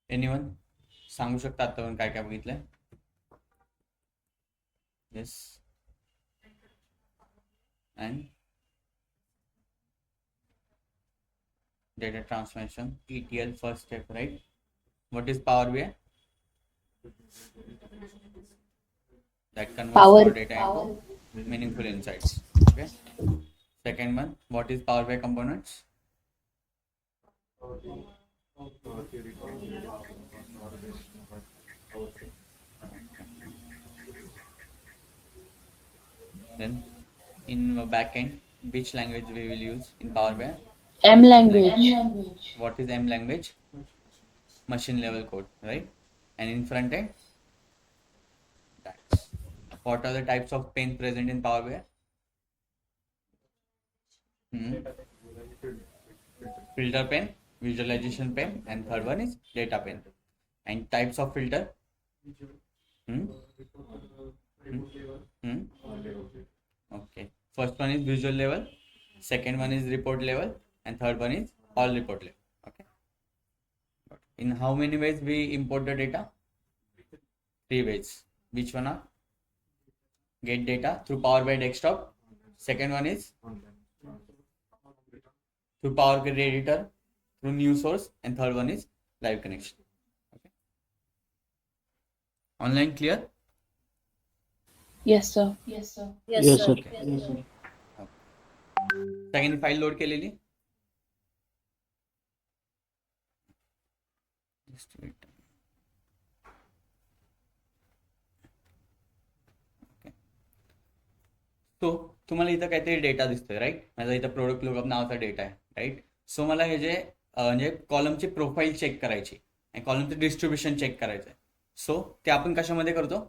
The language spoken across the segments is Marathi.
एनीवन सांगू शकता आतापर्यंत काय काय बघितलंय? Yes and data transformation, ETL first step, right? What is Power BI? That converts raw data into meaningful insights. Okay. Second one, what is Power BI components? Then in backend, which language we will use in Power BI? M language. What is M language? Machine level code, right? And in front end, DAX. What are the types of pane present in Power BI? Filter pane, visualization pane, and third one is data pane. And types of filter? Okay. First one is visual level, second one is report level, and third one is all report level. Okay. In how many ways we import the data? 3 ways. Which one are? Get data through Power BI desktop. Second one is through Power Query editor, through new source, and third one is live connection. Okay. Online clear? Yes, sir. Yes, sir. Okay. Second file load केलेली? Just wait. Okay. So तुम्हाला इथं काहीतरी डेटा दिसतोय, राईट? माझा इथं प्रोडक्ट लुकअप नावाचा डेटा आहे, राईट? सो मला हे जे म्हणजे कॉलमची प्रोफाईल चेक करायची आणि कॉलमचं डिस्ट्रीब्युशन चेक करायचं आहे. सो ते आपण कशामध्ये करतो?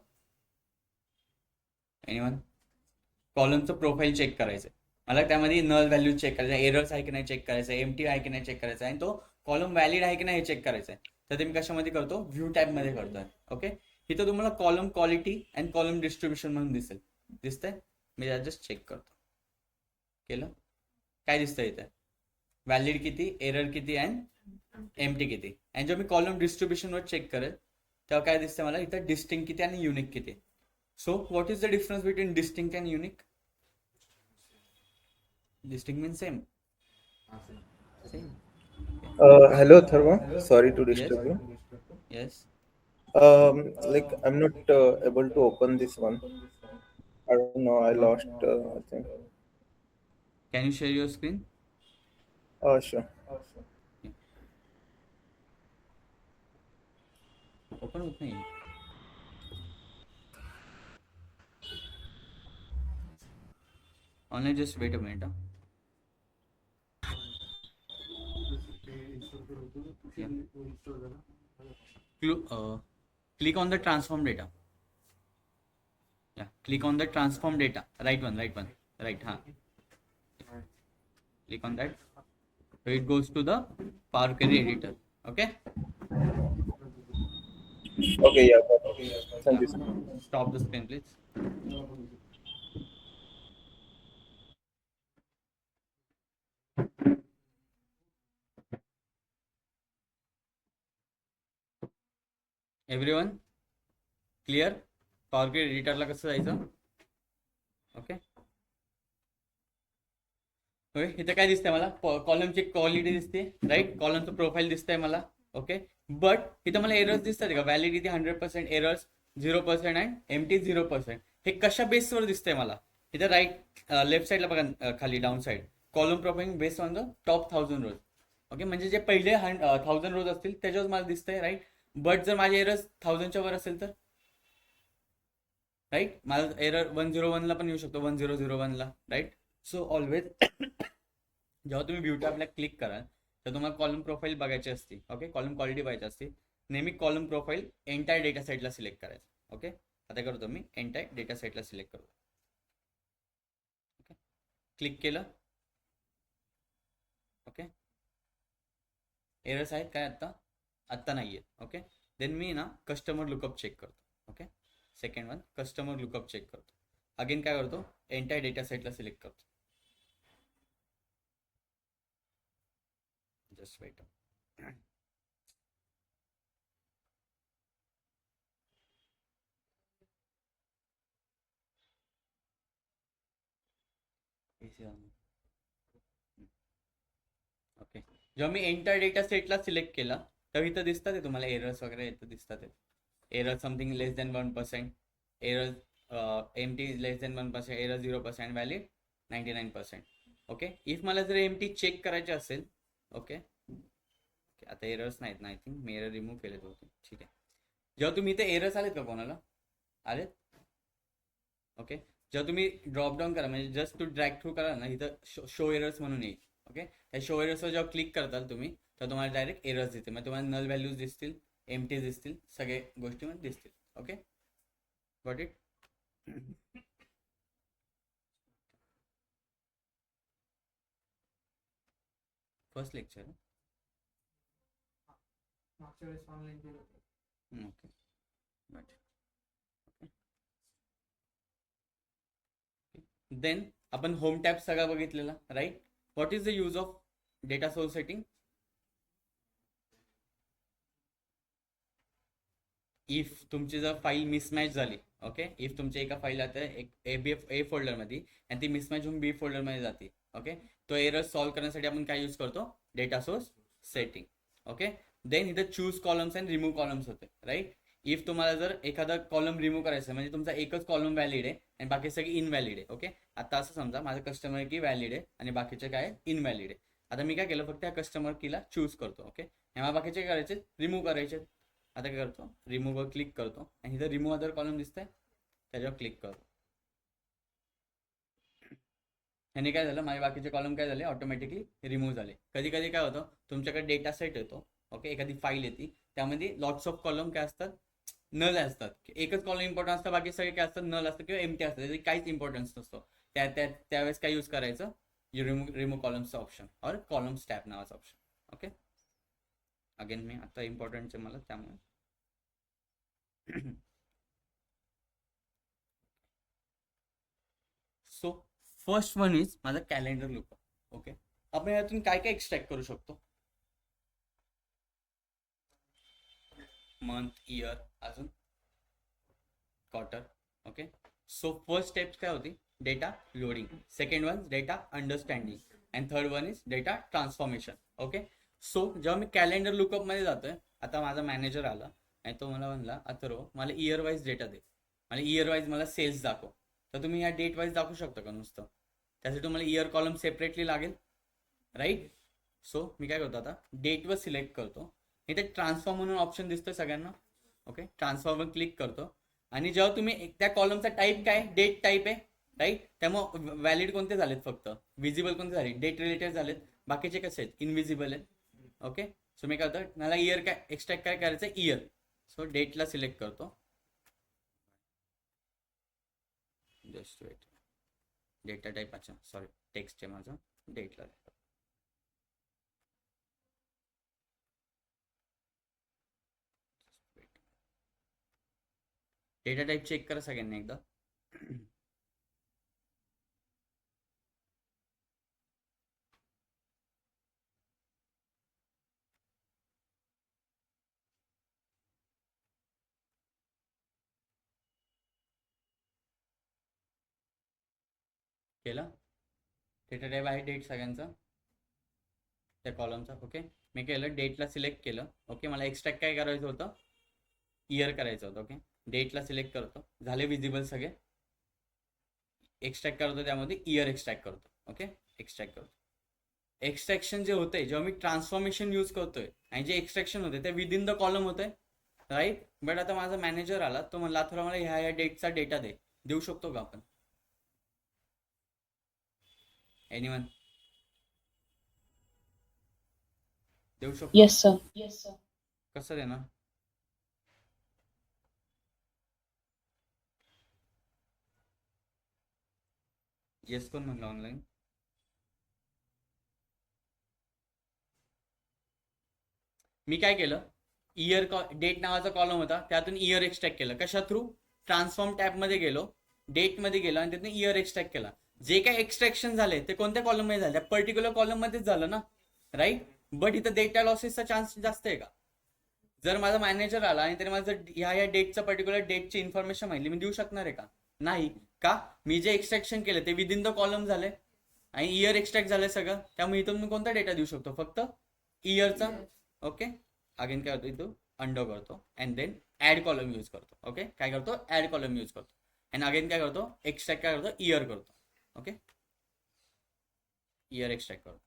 एनीवन? कॉलमचं प्रोफाईल चेक करायचं आहे. मला त्यामध्ये नल व्हॅल्यू चेक करायचं आहे, एरर्स आहे की नाही चेक करायचं आहे, एमटी आहे की नाही चेक करायचं आहे, आणि तो कॉलम व्हॅलिड आहे की नाही हे चेक करायचं आहे. तर ते मी कशामध्ये करतो? व्ह्यू टॅबमध्ये करतोय. ओके. इथं तुम्हाला column quality and column distribution म्हणून दिसेल. दिसतंय? मी जस्ट चेक करतो. केलं? काय दिसतंय इथे? व्हॅलिड किती, एरर किती अँड एमटी किती. आणि जेव्हा मी कॉलम डिस्ट्रीब्युशनवर चेक करेल तेव्हा काय दिसतंय मला इथं डिस्टिंक्ट किती आणि युनिक किती. So what is the difference between distinct and unique? Distinct means same. Same. Hello, Tharma. Sorry to disturb you. Yes. Like I'm not able to open this one. I don't know. I lost. I think. Can you share your screen? Sure. Open होत नाही. Online, just wait a minute. Click on the transform data. Yeah, click on the transform data. Right one. Right, huh? Click on that. So it goes to the Power Query editor. Okay? Okay. Yeah. Got it. Thank you, sir. Stop the screen, please. Everyone? Clear? Power Query editorला कसं जायचं? ओके. होय, इथे काय दिसतंय मला? कॉलमची क्वालिटी दिसते, राईट? कॉलमचं प्रोफाईल दिसतंय मला. ओके. बट इथं मला एरर्स दिसतात का? Validity 100%, errors 0% and empty 0%. हे कशा बेसवर दिसतंय मला? इथं राईट लेफ्ट साईडला बघा, खाली down side column profiling based on the top 1000 rows. Okay. म्हणजे जे पहिले 1000 रोज असतील त्याच्यावर मला दिसतंय, राईट? बट जर माझे एरर्स 1000च्या वर असेल तर, राईट, मला एरर 101ला पण येऊ शकतो, 1001ला, राईट? सो ऑलवेज जेव्हा तुम्ही व्ह्यू टॅबला क्लिक कराल तर तुम्हाला कॉलम प्रोफाईल बघायची असते. ओके. कॉलम क्वालिटी बघायची असते. नेहमी कॉलम प्रोफाईल एंटायर डेटा सेटला सिलेक्ट करायचं. ओके. आता करतो मी एंटायर डेटा सेटला सिलेक्ट करतो. ओके. क्लिक केलं. ओके. एरर्स आहेत काय आत्ता नाही आहेत. ओके. देन मी ना कस्टमर लुकअप चेक करतो. Okay. Second one customer lookup check करतो. अगेन काय करतो? एंटायर डेटा सेटला सिलेक्ट करतो. Just wait. ओके, जेव्हा मी एंटर डेटा सेटला सिलेक्ट केला तेव्हा इथं दिसतात आहे तुम्हाला एरर्स वगैरे इथं दिसतात आहे. Error something less than 1%, error empty less than 1%, error 0%, valid 99%. Okay, if मला जर एमटी चेक करायचे असेल, ओके आता एरर्स नाहीत ना, I think me error remove केलेत होते. ठीक आहे, जेव्हा तुम्ही इथे एरर्स आलेत का कोणाला आलेत? ओके, जेव्हा तुम्ही ड्रॉप डाऊन करा म्हणजे जस्ट टू ड्रॅग थ्रू करा ना, इथं शो एरर्स म्हणून येईल. ओके, त्या शो एरर्सवर जेव्हा क्लिक करताल तुम्ही तर तुम्हाला डायरेक्ट एरर्स दिसतील, मग तुम्हाला नल व्हॅल्यूज दिसतील, एमटी दिसतील, सगळे गोष्टी मध्ये दिसतील. Okay, got it. First lecture. मागच्या वेळेस ऑनलाईन केलं होतं. ओके, देन आपण होम टॅब सगळा बघितलेला, right. What is the use of data source setting? If तुमची जर फाईल मिसमॅच झाली, ओके, इफ तुमची एका फाईल आता एक ए फोल्डरमध्ये आणि ती मिसमॅच होऊन बी फोल्डरमध्ये जाते, ओके, तो एरर सॉल्व्ह करण्यासाठी आपण काय यूज करतो? Data source setting. Okay, then इथं choose columns and remove columns होते, राईट. इफ तुम्हाला जर एखादा कॉलम रिमूव्ह करायचा म्हणजे तुमचा एकच कॉलम व्हॅलिड आहे आणि बाकी सगळे इनव्हॅलिड आहे. ओके, आता असं समजा माझं कस्टमर की व्हॅलिड आहे आणि बाकीचे काय इनव्हॅलिड आहे. आता मी काय केलं, फक्त त्या कस्टमर कीला चूज करतो. ओके, मला बाकीचे करायचे रिमूव्ह करायचे. आता काय करतो, रिमूव्हवर क्लिक करतो आणि इथं रिमूव्ह अदर कॉलम दिसतंय त्याच्यावर क्लिक करतो. ह्याने काय झालं, माझे बाकीचे कॉलम काय झाले, ऑटोमॅटिकली रिमूव्ह झाले. कधी कधी काय होतं, तुमच्याकडे डेटा सेट येतो, ओके, एखादी फाईल येते, त्यामध्ये लॉट्स ऑफ कॉलम काय असतात, नल असतात. एकच कॉलम इम्पॉर्टंट असतं, बाकी सगळे काय असतात, नल असतं किंवा एमटी असतं, त्याची काहीच इम्पॉर्टन्स नसतो. त्यावेळेस काय यूज करायचं, रिमूव्ह कॉलम्सचं ऑप्शन और कॉलम्स टॅब नावाचं ऑप्शन. ओके, अगेन मी आता इम्पॉर्टंटचे मला त्यामुळे सो फर्स्ट वन इज माझा कॅलेंडर लुकअप. ओके, आपण यातून काय काय एक्सट्रॅक्ट करू शकतो? मंथ, इयर, अजून quarter. Okay, so first step काय होती, data loading. Second one data understanding and third one is data transformation. Okay, so जेव्हा मी कॅलेंडर लुकअप मध्ये जातोय, आता माझा मॅनेजर आला आणि तो मला म्हणला, अथर्व मला इयर वाईज डेटा दे, मला इयर वाईज मला सेल्स दाखव. तर तुम्ही या डेट वाईज दाखवू शकता का नुसतं? त्यासाठी तुम्हाला इयर कॉलम सेपरेटली लागेल, राईट. सो मी काय करतो, आता डेटवर सिलेक्ट करतो, इथे ट्रान्सफॉर्म म्हणून ऑप्शन दिसतोय सगळ्यांना. ओके, ट्रान्सफॉर्मवर क्लिक करतो आणि जेव्हा तुम्ही त्या कॉलमचा टाईप काय, डेट टाईप आहे, राईट. त्यामुळे व्हॅलिड कोणते झालेत, फक्त विजिबल कोणते झाले, डेट रिलेटेड झालेत, बाकीचे कसे आहेत, इनविजिबल आहेत. ओके, सो मी काय करतो, मला इयर काय एक्स्ट्रॅक्ट काय करायचं, इयर. सो डेटला सिलेक्ट करतो, जस्ट वेट, डेटा टाईप, अच्छा सॉरी टेक्स्ट आहे माझं, डेटला. डेटा टाईप चेक करा सगळ्यांनी एकदा. केला डेटा टाईप आहे डेट सगळ्यांचा त्या कॉलमचा. ओके, मी केलं, डेटला सिलेक्ट केलं. ओके, मला एक्स्ट्रॅक्ट काय करायचं होतं, इयर करायचं होतं. ओके, डेटला सिलेक्ट करतो, झाले विजिबल सगळे. एक्स्ट्रॅक्ट करतो, त्यामध्ये इयर एक्स्ट्रॅक्ट करतो. ओके, एक्स्ट्रॅक्ट करतो. एक्स्ट्रॅक्शन जे होते, जेव्हा मी ट्रान्सफॉर्मेशन यूज करतोय आणि जे एक्स्ट्रॅक्शन होते ते विदिन द कॉलम होते, राईट. बट आता माझा मॅनेजर आला, तो म्हणला थोडा मला ह्या डेटचा डेटा दे, देऊ शकतो का आपण? एनीवन देऊ शकतो? Yes sir. कसं देणार? येस कोण म्हणलं ऑनलाईन? मी काय केलं, इयर डेट नावाचा कॉलम होता, त्यातून इयर एक्स्ट्रॅक्ट केलं. कशा थ्रू? ट्रान्सफॉर्म टॅबमध्ये गेलो, डेटमध्ये गेलो आणि त्यातून इयर एक्स्ट्रॅक्ट केला. जे काय एक्स्ट्रॅक्शन झाले ते कोणत्या कॉलम मध्ये झाले, त्या पर्टिक्युलर कॉलम मध्येच झालं ना, राईट. बट इथं डेटा लॉसेसचा चान्स जास्त आहे का? जर माझा मॅनेजर आला आणि त्याने माझं ह्या डेटचं पर्टिक्युलर डेटची इन्फॉर्मेशन माहिती, मी देऊ शकणार आहे का? नाही. का? मी जे एक्स्ट्रॅक्शन केलं ते विदिन द कॉलम झाले, आणि इयर एक्स्ट्रॅक्ट झालंय सगळं, त्यामुळे इथून मी कोणता डेटा देऊ शकतो, फक्त इयरचा. ओके, अगेन काय होतो इथं अंडो करतो and then add column use करतो. ओके, काय करतो ऍड कॉलम यूज करतो अँड अगेन काय करतो एक्स्ट्रॅक्ट काय करतो इयर करतो. ओके, इयर एक्स्ट्रॅक्ट करतो.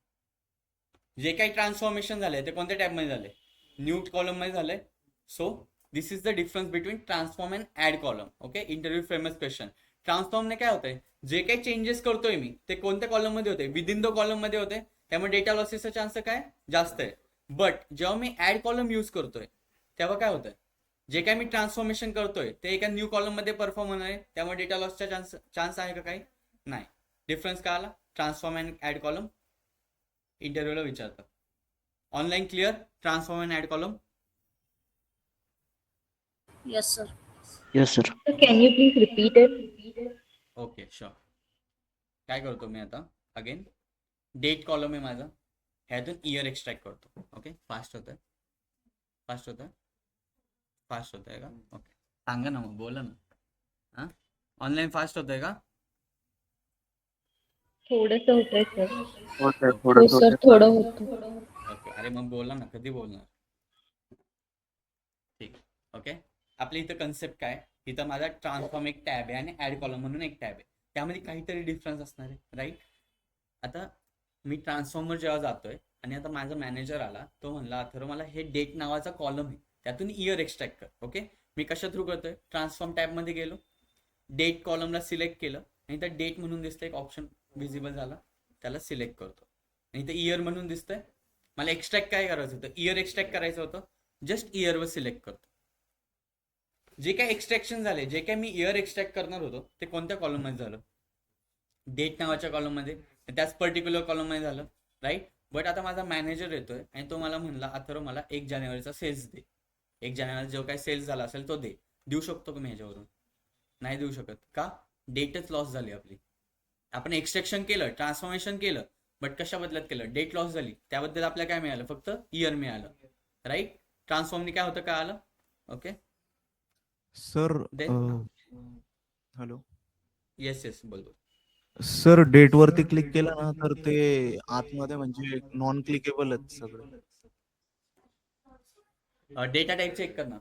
जे काही ट्रान्सफॉर्मेशन झाले ते कोणत्या टॅबमध्ये झाले, न्यू कॉलम मध्ये झाले. So this is the difference between transform and add column. Okay, interview famous question. ट्रान्सफॉर्मने काय होतंय, जे काही चेंजेस करतोय मी ते कोणत्या कॉलम मध्ये होते, विदिन द कॉलम मध्ये होते, त्यामुळे डेटा लॉसेसचा चान्स काय जास्त आहे. बट जेव्हा मी ऍड कॉलम यूज करतोय तेव्हा काय होतंय, जे काय मी ट्रान्सफॉर्मेशन करतोय ते एका न्यू कॉलम मध्ये परफॉर्म होणार आहे, त्यामुळे डेटा लॉसचा चान्स आहे का काही नाही. डिफरन्स काय आला, ट्रान्सफॉर्म अँड ऍड कॉलम इंटरव्ह्यूला विचारतात. Online clear, transform and add column. Yes, sir. Yes, sir. So can you please repeat it? Okay sure. काय करतो मी आता, अगेन डेट कॉलम आहे माझा, ह्यातून इयर एक्स्ट्रॅक्ट करतो. ओके, फास्ट होत आहे, फास्ट होत आहे, फास्ट होत आहे का, ओके सांगा ना मग, बोला ना. हां, ऑनलाईन फास्ट होत आहे का. थोडंसं होतंय सर. Okay, हो सर, थोडं होतं. ओके, अरे मग बोला ना, कधी बोलणार. ठीक, ओके. आपल्या इथं कन्सेप्ट काय, इथं माझा ट्रान्सफॉर्म एक टॅब आहे आणि ऍड कॉलम म्हणून एक टॅब आहे, त्यामध्ये काहीतरी डिफरन्स असणार आहे, राईट. आता मी ट्रान्सफॉर्मर जेव्हा जातोय आणि आता माझा मॅनेजर आला, तो म्हणला अथर्व मला हे डेट नावाचा कॉलम आहे, त्यातून इयर एक्स्ट्रॅक्ट कर. ओके, मी कशा थ्रू करतोय, ट्रान्सफॉर्म टॅबमध्ये गेलो, डेट कॉलमला सिलेक्ट केलं आणि त्या डेट म्हणून दिसतं एक ऑप्शन विजिबल झाला, त्याला सिलेक्ट करतो आणि इथं इयर म्हणून दिसतंय. मला एक्स्ट्रॅक्ट काय करायचं होतं, इयर एक्स्ट्रॅक्ट करायचं होतं, जस्ट इयरवर सिलेक्ट करतो. जे काय एक्स्ट्रॅक्शन झाले, जे काय मी इयर एक्स्ट्रॅक्ट करणार होतो ते कोणत्या कॉलममध्ये झालं, डेट नावाच्या कॉलममध्ये, त्याच पर्टिक्युलर कॉलममध्ये झालं, राईट. बट आता माझा मॅनेजर येतोय आणि तो मला म्हणला अथर्व मला 1 जानेवारीचा सेल्स दे, 1 जानेवारी जो काही सेल्स झाला असेल तो दे. देऊ शकतो का मी ह्याच्यावरून, नाही देऊ शकत का, डेटच लॉस झाली आपली. आपण एक्स्ट्रॅक्शन केलं, ट्रान्सफॉर्मेशन केलं, बट कशा बदल्यात केलं, डेट लॉस झाली, त्याबद्दल आपल्याला काय मिळालं, फक्त इयर मिळालं, राईट. ट्रान्सफॉर्मने काय होतं काय आलं. Okay sir Then- hello yes yes बोल बोल. सर, डेट वरती क्लिक केलं ना तर ते आतमध्ये म्हणजे नॉन क्लिकेबल आहेत सगळे. डेटा टाईप चेक कर ना.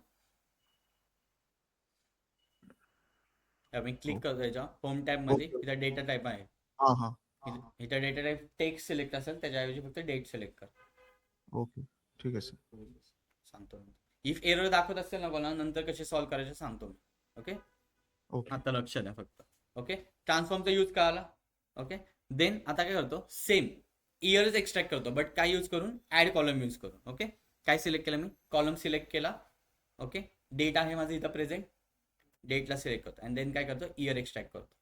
मी क्लिक करतो याच्या होम टॅब मध्ये, Okay. इथं डेटा टाईप आहे, हा हा इथं डेटा टाईप टेक्स्ट सिलेक्ट असेल, त्याच्याऐवजी फक्त डेट सिलेक्ट कर. ओके, ठीक आहे सर. सांगतो इफ एरर दाखवत असेल ना कोणा, नंतर कसे सॉल्व्ह करायचे सांगतो मी. ओके, ओके आता लक्ष द्या फक्त. ओके, ट्रान्सफॉर्मचा यूज का आला. ओके, देन आता काय करतो, सेम इयरच एक्स्ट्रॅक्ट करतो, बट काय यूज करून, ऍड कॉलम यूज करून. ओके, काय सिलेक्ट केलं मी, कॉलम सिलेक्ट केला. ओके, डेट आहे माझं इथं प्रेझेंट, डेटला सिलेक्ट करतो अँड देन काय करतो, इयर एक्स्ट्रॅक्ट करतो.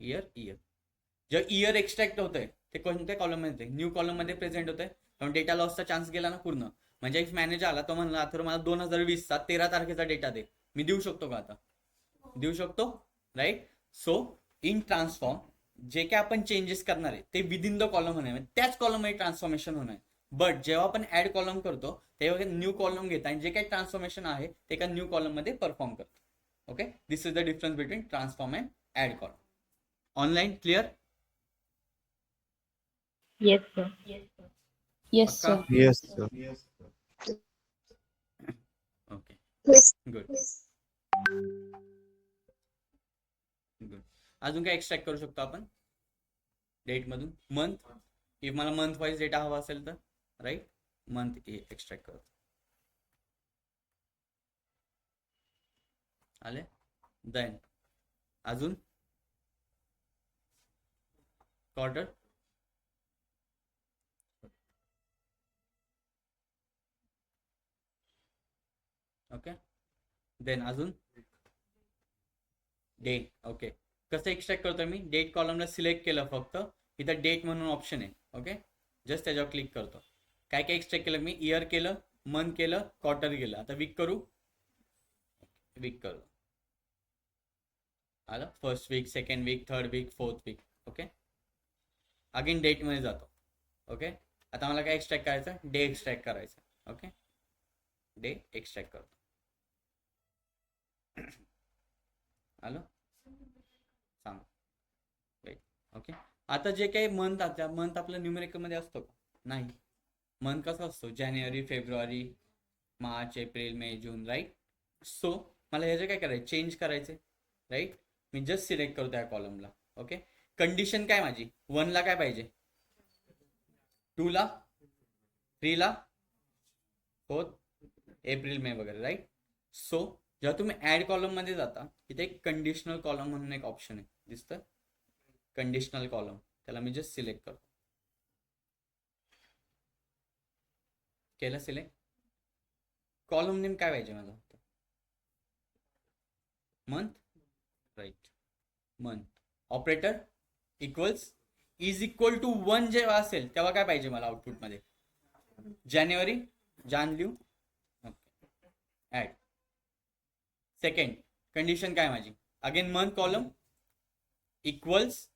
इयर जेव्हा इयर एक्स्ट्रॅक्ट होतंय ते कोणत्या कॉलममध्ये, न्यू कॉलममध्ये प्रेझेंट होतंय, कारण डेटा लॉसचा चान्स गेला ना पूर्ण. म्हणजे एक मॅनेजर आला, तो म्हणला अथर्व मला 2020चा 13 तारखेचा डेटा दे, मी देऊ शकतो का, आता देऊ शकतो, राईट. सो इन ट्रान्सफॉर्म जे काय आपण चेंजेस करणार आहे ते विदिन द कॉलम होणार आहे, त्याच कॉलममध्ये ट्रान्सफॉर्मेशन होणार आहे. बट जेव्हा आपण ऍड कॉलम करतो तेव्हा न्यू कॉलम घेता आणि जे काही ट्रान्सफॉर्मेशन आहे ते एका न्यू कॉलम मध्ये परफॉर्म करतो. Okay, this is the difference between transform and add column. Online clear. Yes, sir. Yes, पक्का? sir. Yes sir. Okay, good good. अजून काय एक्स्ट्रॅक्ट करू शकतो आपण डेट मधून, मंथ. इफ मला मंथ वाईज डेटा हवा असेल तर, राईट, मंथ एक्स्ट्रॅक्ट करतो. आले, देन अजून क्वार्टर. ओके, देन अजून डेट. ओके, कसं एक्स्ट्रॅक्ट करतो मी, डेट कॉलमला सिलेक्ट केलं, फक्त इथं डेट म्हणून ऑप्शन आहे. ओके, जस्ट त्याच्यावर क्लिक करतो. काय काय एक्स्ट्रॅक्ट केलं मी, इयर केलं, मंथ केलं, क्वार्टर केलं. आता वीक करू, वीक करू, आलं, first week, second week, third week, fourth week. Okay, again date मध्ये जातो. ओके, आता मला काय एक्स्ट्रॅक्ट करायचं, डे एक्स्ट्रॅक्ट करायचं. ओके, डे एक्स्ट्रॅक्ट करतो. आलं, सांग, राईट. ओके, आता जे काही मंथ आपलं न्यूमेरिकल मध्ये असतो का? नाही. मंथ कसा असतो? जानेवारी, फेब्रुवारी, मार्च, एप्रिल, मे, जून, राईट? सो मला ह्याचे काय करायचे? चेंज करायचे, राईट? मी जस्ट सिलेक्ट करतो या कॉलमला. ओके. कंडिशन काय माझी? 1 ला काय पाहिजे? 2 ला, 3 ला, 4, एप्रिल, मे वगैरे, राईट? सो जेव्हा तुम्ही ऍड कॉलम मध्ये जाता तिथे एक कंडिशनल कॉलम म्हणून एक ऑप्शन आहे, दिसतं? कंडिशनल कॉलम, त्याला मी जस्ट सिलेक्ट करतो. केलं सिलेक्ट. कॉलम नेम काय पाहिजे मला? Month, right? Month. Operator equals is equal to 1 जेव्हा असेल तेव्हा काय पाहिजे मला आउटपुटमध्ये? जानेवारी, जान लिहू. ओके. ऍड. सेकंड कंडिशन काय माझी? अगेन मंथ कॉलम इक्वल्स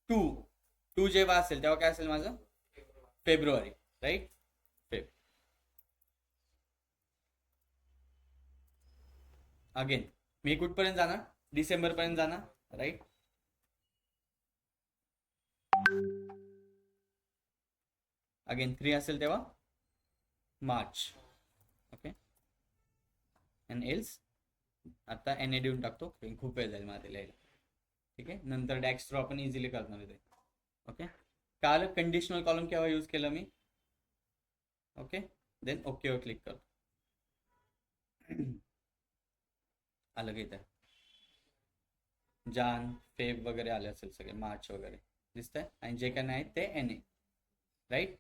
2 जेव्हा असेल तेव्हा काय असेल माझं? फेब्रुवारी, राईट? फेब. अगेन मी कुठपर्यंत जाणार? डिसेंबर पर्यंत जाणार, राईट? अगेन 3 असेल तेव्हा मार्च. ओके. अँड एल्स आता NA देऊन टाकतो, खूप वेळ जाईल मला ते लिहायला. ठीक आहे. नंतर डॅक्स थ्रू आपण इझिली करणार आहे ते. ओके. काल कंडिशनल कॉलम केव्हा यूज केलं मी? ओके. देन ओके वर क्लिक करतो. आलं की इथं जान, फेब वगैरे आले असेल सगळे, मार्च वगैरे दिसतंय. आणि जे काय नाही ते NA, राईट?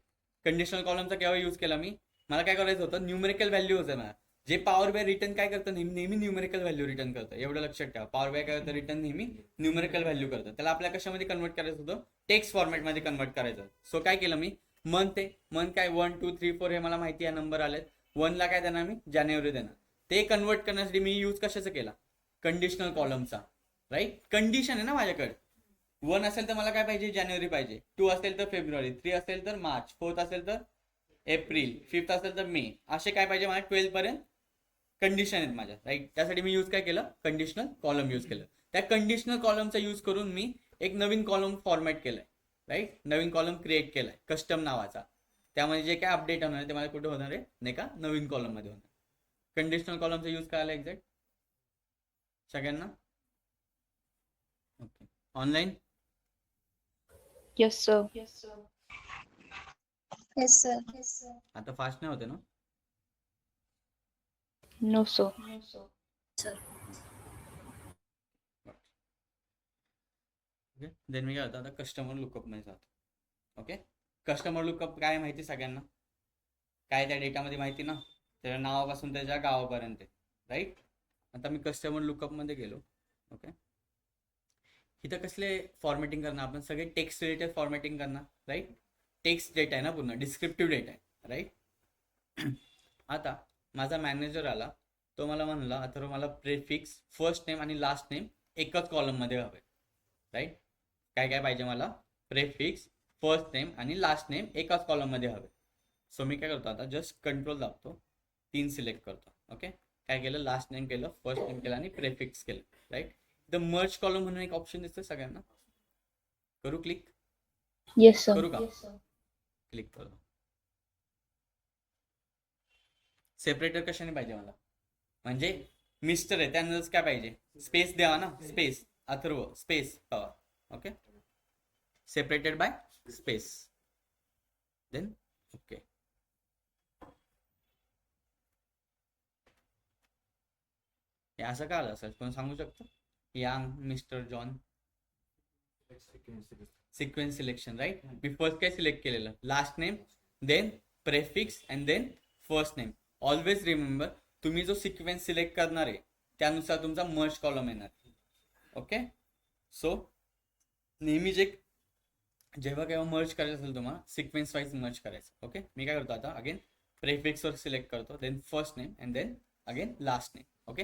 कंडिशनल कॉलमचा केव्हा यूज केला मी? मला काय करायचं होतं? न्यूमेरिकल व्हॅल्यू होतं मला. जे पॉवर बाय रिटर्न काय करतं? नेहमी न्यूमेरिकल व्हॅल्यू रिटर्न करतं. एवढं लक्षात ठेवा. पॉवर बाय काय करतं? रिटर्न नेहमी न्यूमेरिकल व्हॅल्यू करतं. त्याला आपल्या कशामध्ये कन्वर्ट करायचं होतं? टेक्स्ट फॉर्मॅटमध्ये कन्वर्ट करायचं. सो काय केलं मी? मंथ आहे. मंथ काय 1 2 3 4 हे मला माहिती आहे, नंबर आलेत. 1 ला काय देणार मी? जानेवारी देणार. ते कन्वर्ट करण्यासाठी मी यूज कशाचा केला? Conditional कॉलमचा, right? कंडिशन आहे ना माझ्याकडे. 1 असेल तर मला काय पाहिजे? जानेवारी पाहिजे. 2 असेल तर फेब्रुवारी, 3 असेल तर मार्च, 4 असेल तर एप्रिल, 5 असेल तर मे. असे काय पाहिजे मला? 12 पर्यंत कंडिशन आहेत माझ्या, राईट? त्यासाठी मी यूज काय केलं? कंडिशनल कॉलम यूज केलं. त्या कंडिशनल कॉलमचा यूज करून मी एक नवीन कॉलम फॉर्मॅट केलाय, राईट? नवीन कॉलम क्रिएट केलाय कस्टम नावाचा. त्यामध्ये जे काय अपडेट होणार आहे ते मला कुठे होणार आहे? नाही का नवीन कॉलम मध्ये होणार. कंडिशनल कॉलमचा यूज करायला एक्झॅक्ट सगळ्यांना? Okay. Online? Yes, sir. Yes, sir. आता फास्ट नाही होते ना? No, sir. ओके. देन मी काय होतं आता कस्टमर लुकअप मध्ये जातो. ओके. कस्टमर लुकअप काय माहिती सगळ्यांना? काय त्या डेटामध्ये माहिती ना? त्याच्या नावापासून त्याच्या गावापर्यंत, राईट? आता मी कस्टमर लुकअप मध्ये गेलो. ओके. इथं कसले फॉर्मॅटिंग करणार आपण? सगळे टेक्स्ट रिलेटेड फॉर्मॅटिंग करणार, राईट? टेक्स्ट डेटा आहे ना पूर्ण, डिस्क्रिप्टिव्ह डेटा आहे, राईट? आता माझा मॅनेजर आला, तो मला म्हणला अथर्व मला प्रेफिक्स, फर्स्ट नेम आणि लास्ट नेम एकच कॉलम मध्ये हवे, राईट? काय काय पाहिजे मला? प्रेफिक्स, फर्स्ट नेम आणि लास्ट नेम एकाच कॉलम मध्ये हवे. सो मी काय करतो आता? जस्ट कंट्रोल दाबतो, 3 सिलेक्ट करतो. ओके. काय केलं? लास्ट नेम केलं, फर्स्ट नेम केलं आणि प्रेफिक्स केलं, राईट? द मर्ज कॉलम म्हणून एक ऑप्शन दिसतं सगळ्यांना. करू क्लिक? Yes, sir. करू का? क्लिक करतो. सेपरेटर कशाने पाहिजे मला? म्हणजे मिस्टर आहे त्यानंतर काय पाहिजे? स्पेस द्यावा ना, स्पेस. अथर्व स्पेस हवा. Okay. Separated by space. Then okay. हे असं का आलं असेल कोण सांगू शकतो? Yang mister John sequence selection, right? मी फर्स्ट काय सिलेक्ट केलेलं? Last name, then prefix and then first name. Always remember, तुम्ही जो सिक्वेन्स सिलेक्ट करणार आहे त्यानुसार तुमचा मर्ज कॉलम येणार. ओके. सो नेहमी जेव्हा केव्हा मर्ज करायचं असेल तुम्हाला सिक्वेन्स वाईज मर्ज करायचं. ओके. मी काय करतो आता? अगेन प्रेफिक्सवर सिलेक्ट करतो, then first name and then again last name. Okay.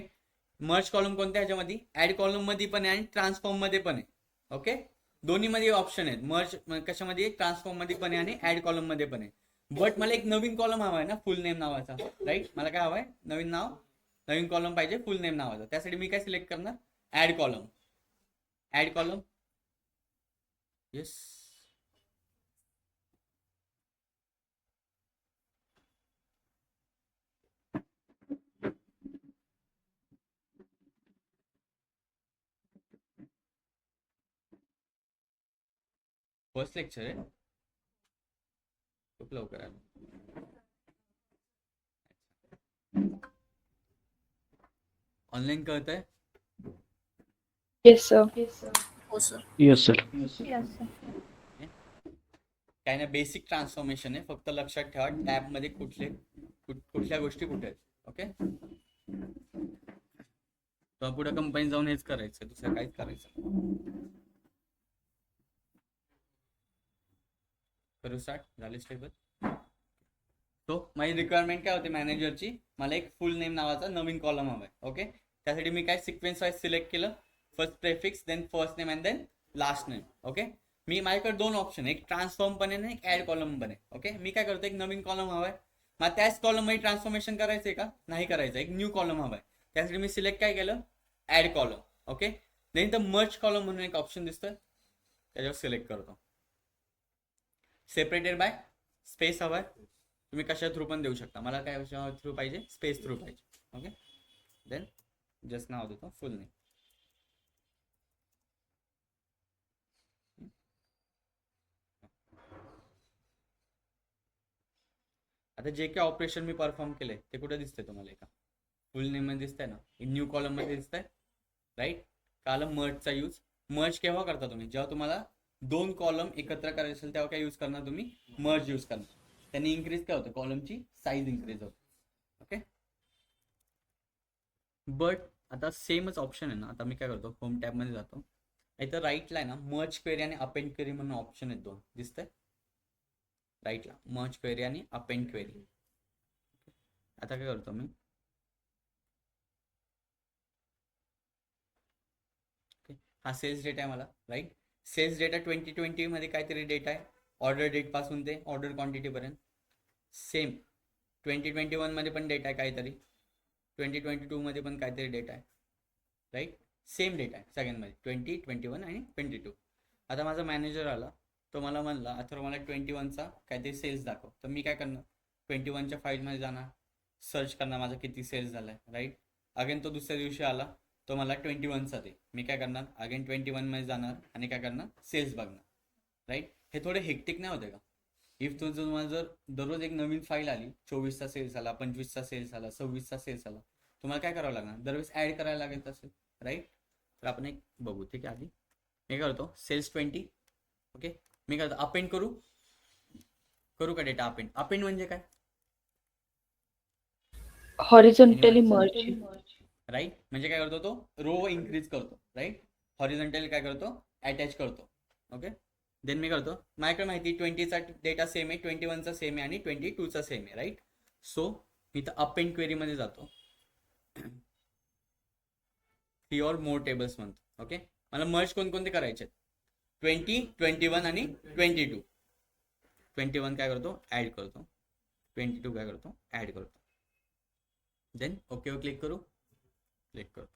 Merge column कोणत्या ह्याच्यामध्ये? ऍड कॉलम मध्ये पण आहे आणि ट्रान्सफॉर्म मध्ये पण आहे. ओके. दोन्ही मध्ये ऑप्शन आहेत. मर्ज कशामध्ये? ट्रान्सफॉर्म मध्ये पण आहे आणि ऍड कॉलम मध्ये पण आहे. बट मला एक नवीन कॉलम हवा आहे ना, फुल नेम नावाचा, राईट? मला काय हवाय? नवीन नाव, नवीन कॉलम पाहिजे फुल नेम नावाचा. त्यासाठी मी काय सिलेक्ट करणार? Add column. Add column yes. First lecture आहे, खूप लवकर आलं. ऑनलाईन कळतंय? Yes, sir. हो सर. Yes sir. काय नाही, बेसिक ट्रान्सफॉर्मेशन आहे, फक्त लक्षात ठेवा टॅब मध्ये कुठल्या गोष्टी कुठे आहेत. ओके, तर पुढे कंपनी जाऊन हेच करायचं, दुसरं काहीच करायचं. करू स्टार्ट. झाले स्टेबल. तो माझी रिक्वायरमेंट काय होती मॅनेजरची, मला एक फुल नेम नावाचा नवीन कॉलम हवा आहे. ओके, त्यासाठी मी काय सिक्वेन्स वाईज सिलेक्ट केलं, first prefix, then first name and then last name. Okay, मी माझ्याकडे दोन ऑप्शन आहे, एक ट्रान्सफॉर्म पण आहे ना एक ऍड कॉलम पण आहे. ओके, मी काय करतो, एक नवीन कॉलम हवाय, मग त्याच कॉलम मध्ये ट्रान्सफॉर्मेशन करायचंय का, नाही करायचं, एक न्यू कॉलम हवाय. त्यासाठी मी सिलेक्ट काय केलं, ऍड कॉलम. ओके, देन इथं मर्ज कॉलम म्हणून एक ऑप्शन दिसतोय, त्याच्यावर सिलेक्ट करतो. सेपरेटेड बाय स्पेस हवाय, तुम्ही कशा थ्रू पण देऊ शकता, मला काय थ्रू पाहिजे, स्पेस थ्रू पाहिजे. ओके, देन जस्ट नाव देतो, फुल नेम. आता जे काही ऑपरेशन मी परफॉर्म केलंय ते कुठे दिसतंय तुम्हाला, एका फुल नेम मध्ये दिसतंय ना, न्यू कॉलम मध्ये दिसतंय, राईट. काल मर्जचा यूज, मर्ज केव्हा करता तुम्ही, जेव्हा तुम्हाला दोन कॉलम एकत्र करायचे असेल तेव्हा काय यूज करणार तुम्ही, मर्ज यूज करणार. त्यांनी इन्क्रीज काय होतं, कॉलमची साईज इन्क्रीज होते. ओके, बट आता सेमच ऑप्शन आहे ना, आता मी काय करतो, होम टॅब मध्ये जातो, इथं राईटला आहे ना मर्ज क्वेरी आणि अपेंड क्वेरी म्हणून ऑप्शन आहेत, दोन दिसतंय राईटला, मर्ज क्वेरी आणि अपेंड क्वेरी. आता काय करतो मी, हा सेल्स डेटा आहे मला, राईट. सेल्स डेटा 2020 मध्ये काहीतरी डेटा आहे, ऑर्डर डेट पासून ते ऑर्डर क्वांटिटी पर्यंत. सेम 2021 मध्ये पण डेटा आहे काहीतरी, 2022 मध्ये पण काहीतरी डेटा आहे, राईट. सेम डेटा आहे सगळ्यांमध्ये, 2021 आणि 22. आता माझा मॅनेजर आला, तो मला म्हणला आता मला 21चा काहीतरी सेल्स दाखव, तर मी काय करणार, 21च्या फाईलमध्ये जाणार, सर्च करणार माझा किती सेल्स झालाय, राईट. अगेन तो दुसऱ्या दिवशी आला, तो मला 21चा दे, मी काय करणार, अगेन 21 मध्ये जाणार आणि काय करणार, सेल्स बघणार, राईट. हे थोडे हेक्टिक नाही होते का, इफ तुम्हाला जर दररोज एक नवीन फाईल आली, 24चा सेल्स आला, 25चा सेल्स आला, 26चा सेल्स आला, तुम्हाला काय करावं लागणार, दरवेळेस ऍड करायला लागेल असेल, राईट. तर आपण एक बघू, ठीक आहे. आधी मी काय करतो, सेल्स 20. ओके, मी काय करतो, अपेंड करू का डेटा अपेंड. अपेंड म्हणजे काय, Horizontally merge. राईट. म्हणजे काय करतो, तो रो इन्क्रीज करतो, राईट. हॉरिझॉन्टली काय करतो, अटॅच करतो. ओके, देन मी करतो, माझ्याकडे माहिती 20चा डेटा सेम आहे, 21चा सेम आहे आणि 22चा सेम आहे, राईट. सो मी तर अपेंड क्वेरी मध्ये जातो, 3 or more टेबल्स म्हणतो. ओके, मला मर्ज कोणकोणते करायचे, 20, 21 आणि 22. 21 काय करतो, ऍड करतो, 22 काय करतो, ऍड करतो. देन ओके वर क्लिक करू, क्लिक करतो.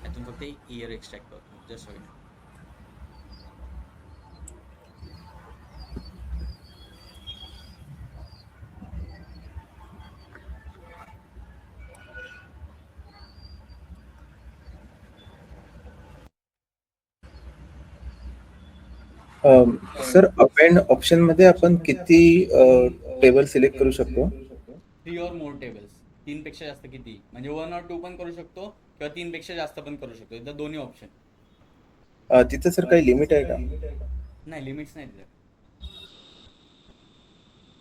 यातून फक्त इयर एक्स्ट्रॅक्ट करतो, just wait. Sir append option मध्ये आपण किती टेबल सिलेक्ट करू शकतो, 3 or more टेबल्स, 3 पेक्षा जास्त किती, म्हणजे 1 or 2 पण करू शकतो किंवा 3 पेक्षा जास्त पण करू शकतो, इथं दोन्ही ऑप्शन. तिथं सर काही लिमिट आहे का, नाही, लिमिट्स नाही तिथे.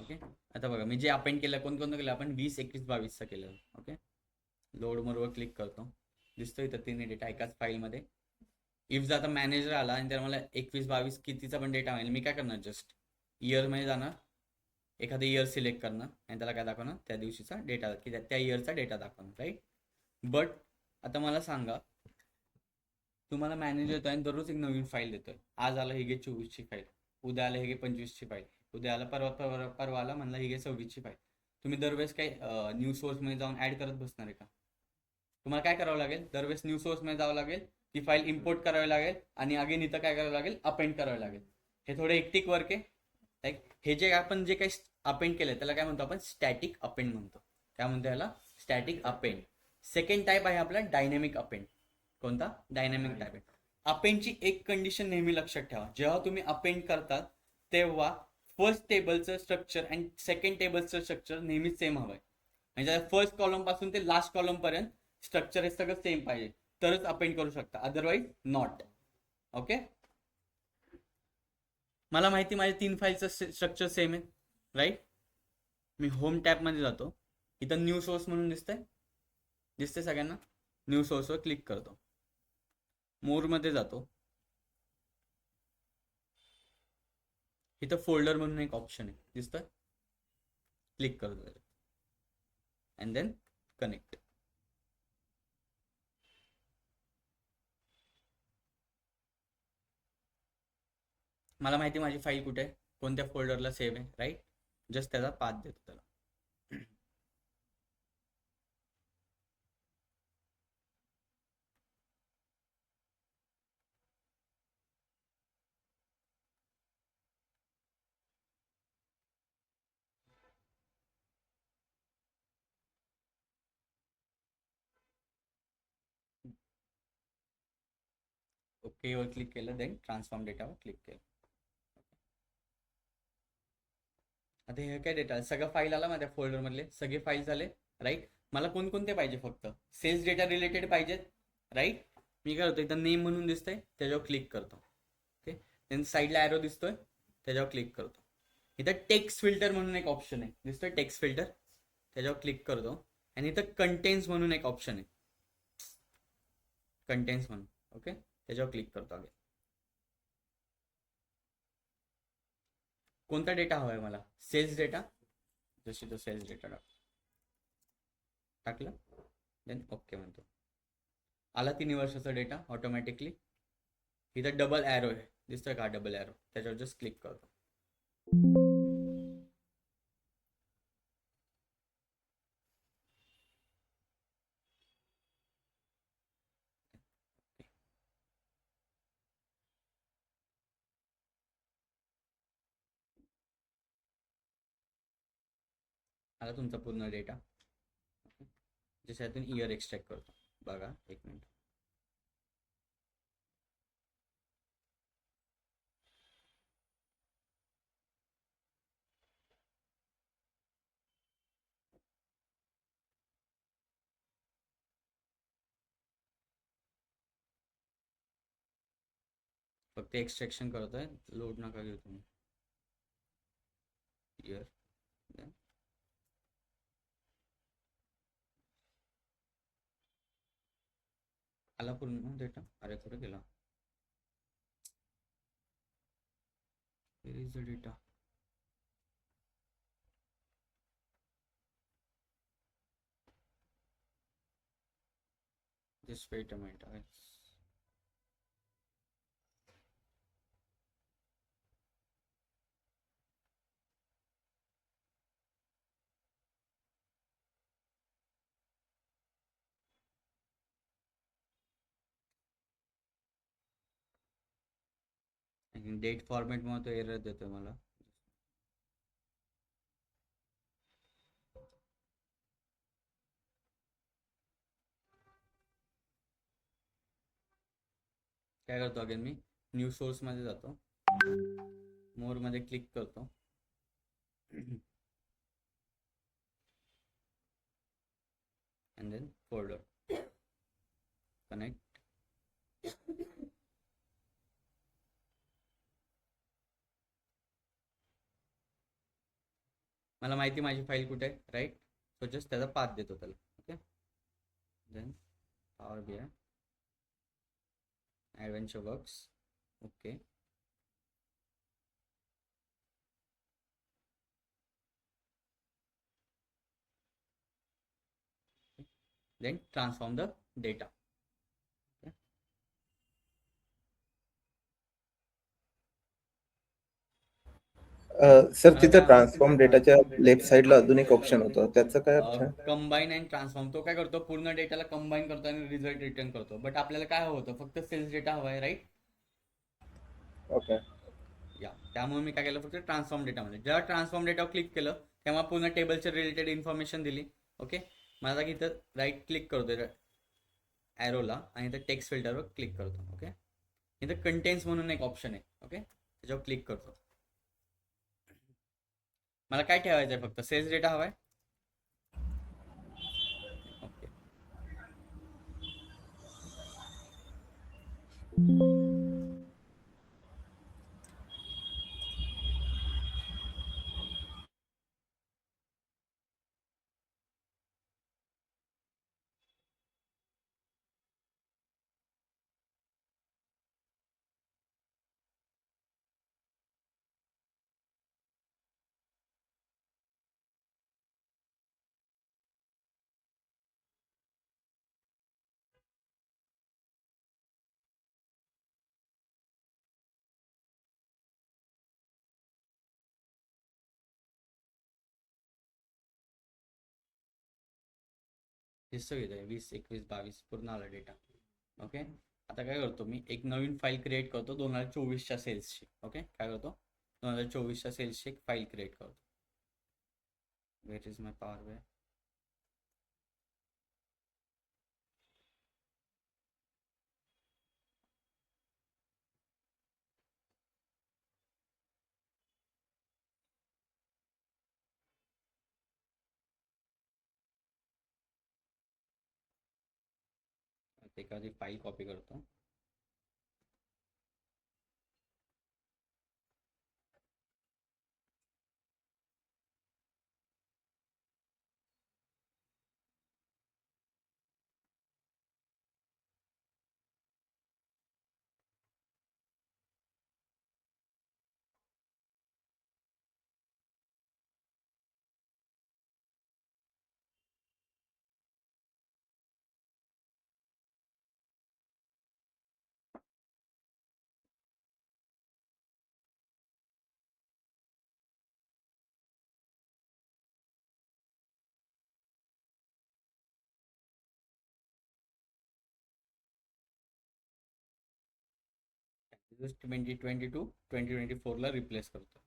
ओके, आता बघा मी जे अपेंड केलं, कोणकोणतं केलं आपण, 20, 21, 22चा केलं. ओके, लोड मोरवर क्लिक करतो, दिसतो इथं 3 डेटा एकाच फाईलमध्ये. इफ जर आता मॅनेजर आला आणि त्याला मला 21, 22 कितीचा पण डेटा मिळेल, मी काय करणार, जस्ट इयरमध्ये जाणार, एखादं इयर सिलेक्ट करणार आणि त्याला काय दाखवणार, त्या दिवशीचा डेटा, की त्या इयरचा डेटा दाखवणार, राईट. बट आता मला सांगा, तुम्हाला मॅनेजर येतोय आणि दररोज एक नवीन फाईल देतोय, आज आला हे घे 24ची फाईल, उद्या आला हे घे 25ची फाईल, उद्या आला परवा आला म्हणला ही घे 26ची फाईल. तुम्ही दरवेळेस काही न्यू सोर्समध्ये जाऊन ऍड करत बसणार आहे का? तुम्हाला काय करावं लागेल, दरवेळेस न्यू सोर्समध्ये जावं लागेल, ती फाईल इम्पोर्ट करावी लागेल आणि अगेन इथं काय करावं लागेल, अपेंड करावं लागेल. हे थोडं एकटिक वर्क आहे. लाईक हे जे आपण जे काही अपेंड केलं त्याला काय म्हणतो आपण, स्टॅटिक अपेंड म्हणतो. काय म्हणतो याला, स्टॅटिक अपेंड. सेकंड टाईप आहे आपला डायनॅमिक अपेंड. कोणता, डायनॅमिक टाईप. अपेंडची एक कंडिशन नेहमी लक्षात ठेवा, जेव्हा तुम्ही अपेंड करतात तेव्हा फर्स्ट टेबलचं स्ट्रक्चर आणि सेकंड टेबलचं स्ट्रक्चर नेहमीच सेम हवंय. म्हणजे फर्स्ट कॉलम पासून ते लास्ट कॉलम पर्यंत स्ट्रक्चर हे सगळं सेम पाहिजे, तरच अपेंड करू शकता, अदरवाईज नॉट. ओके, मला माहिती माझ्या 3 फाईलचं स्ट्रक्चर सेम आहे, राईट. मी होम टॅबमध्ये जातो, इथं न्यू सोर्स म्हणून दिसतंय सगळ्यांना. न्यू सोर्सवर क्लिक करतो, मोरमध्ये जातो, इथं फोल्डर म्हणून एक ऑप्शन आहे, दिसतंय, क्लिक करतो अँड देन कनेक्ट. मला माहिती माझी फाईल कुठे आहे, कोणत्या फोल्डरला सेव्ह आहे, राईट. जस्ट त्याचा पाथ देतो त्याला. ओके वर क्लिक केलं, देन ट्रान्सफॉर्म डेटावर क्लिक केलं. आता हे काय डेटा, सगळं फाईल आला माझ्या फोल्डर मधले सगळे फाईल झाले, राईट. मला कोणकोणते पाहिजे, फक्त सेल्स डेटा रिलेटेड पाहिजेत, राईट. मी काय करतो, इथं नेम म्हणून दिसतंय त्याच्यावर क्लिक करतो. ओके, देन साईडला ॲरो दिसतोय त्याच्यावर क्लिक करतो. इथं टेक्स्ट फिल्टर म्हणून एक ऑप्शन आहे, दिसतोय टेक्स्ट फिल्टर, त्याच्यावर क्लिक करतो. आणि इथं कंटेन्स म्हणून एक ऑप्शन आहे, कंटेन्स म्हणून. ओके, त्याच्यावर क्लिक करतो. अगेन कोणता डेटा हवा आहे मला, सेल्स डेटा. जशी तो सेल्स डेटा टाकलं, देन ओके म्हणतो. आला 3 वर्षाचा डेटा ऑटोमॅटिकली. इथं डबल ॲरो आहे, दिसतोय का, डबल ॲरो, त्याच्यावर जस्ट क्लिक करतो. आला तुमचा पूर्ण डेटा. ज्याच्यातून इयर एक्सट्रॅक्ट करतो. बघा, एक मिनिट. फक्त एक्सट्रॅक्शन करतोय, लोड नका घेऊ तुम्ही. इयर, आला पूर्ण डेटा. अरे कुठे गेला, where is the data? Just wait a minute, guys. Date format मध्ये तो एरर देतोय मला. काय करतो, अगेन मी न्यू सोर्स मध्ये जातो, मोर मध्ये क्लिक करतो. and then folder, connect. मला माहिती माझी फाईल कुठे आहे, राईट. सो जस्ट त्याचा पाथ देतो त्याला. Okay, then power B I adventure works. Okay, then transform the data. Okay. Sir मला तिथं काय ट्रान्सफॉर्म डेटाच्या लेफ्ट साईडला अजून एक ऑप्शन होतं, त्याचं काय ऑप्शन? कंबाईन अँड ट्रान्सफॉर्म, तो काय करतो पूर्ण डेटाला कंबाईन करतो आणि रिझल्ट रिटर्न करतो. बट आपल्याला काय हवं होतं, फक्त सेल्स डेटा हवा आहे, राईट? ओके. या त्यामुळे मी काय केलं, फक्त ट्रान्सफॉर्म डेटामध्ये जेव्हा ट्रान्सफॉर्म डेटावर क्लिक केलं तेव्हा पूर्ण टेबलच्या रिलेटेड इन्फॉर्मेशन दिली. ओके, मला इथं राईट क्लिक करतो ॲरोला आणि इथं टेक्स्ट फिल्टरवर क्लिक करतो. ओके, इथं कंटेन्स म्हणून एक ऑप्शन आहे. ओके, त्याच्यावर क्लिक करतो. मला काय ठेवायचं आहे, फक्त सेल्स डेटा हवा आहे. ओके, दिसतो इथे 20, 21, 22 पूर्ण आला डेटा. ओके, आता काय करतो मी, एक नवीन फाईल क्रिएट करतो 2024च्या सेल्सची. ओके, काय करतो, 2024च्या सेल्सची एक फाईल क्रिएट करतो. Where is my power way. एखादी फाईल कॉपी करतो. जस्ट 2022 2024ला रिप्लेस करतो.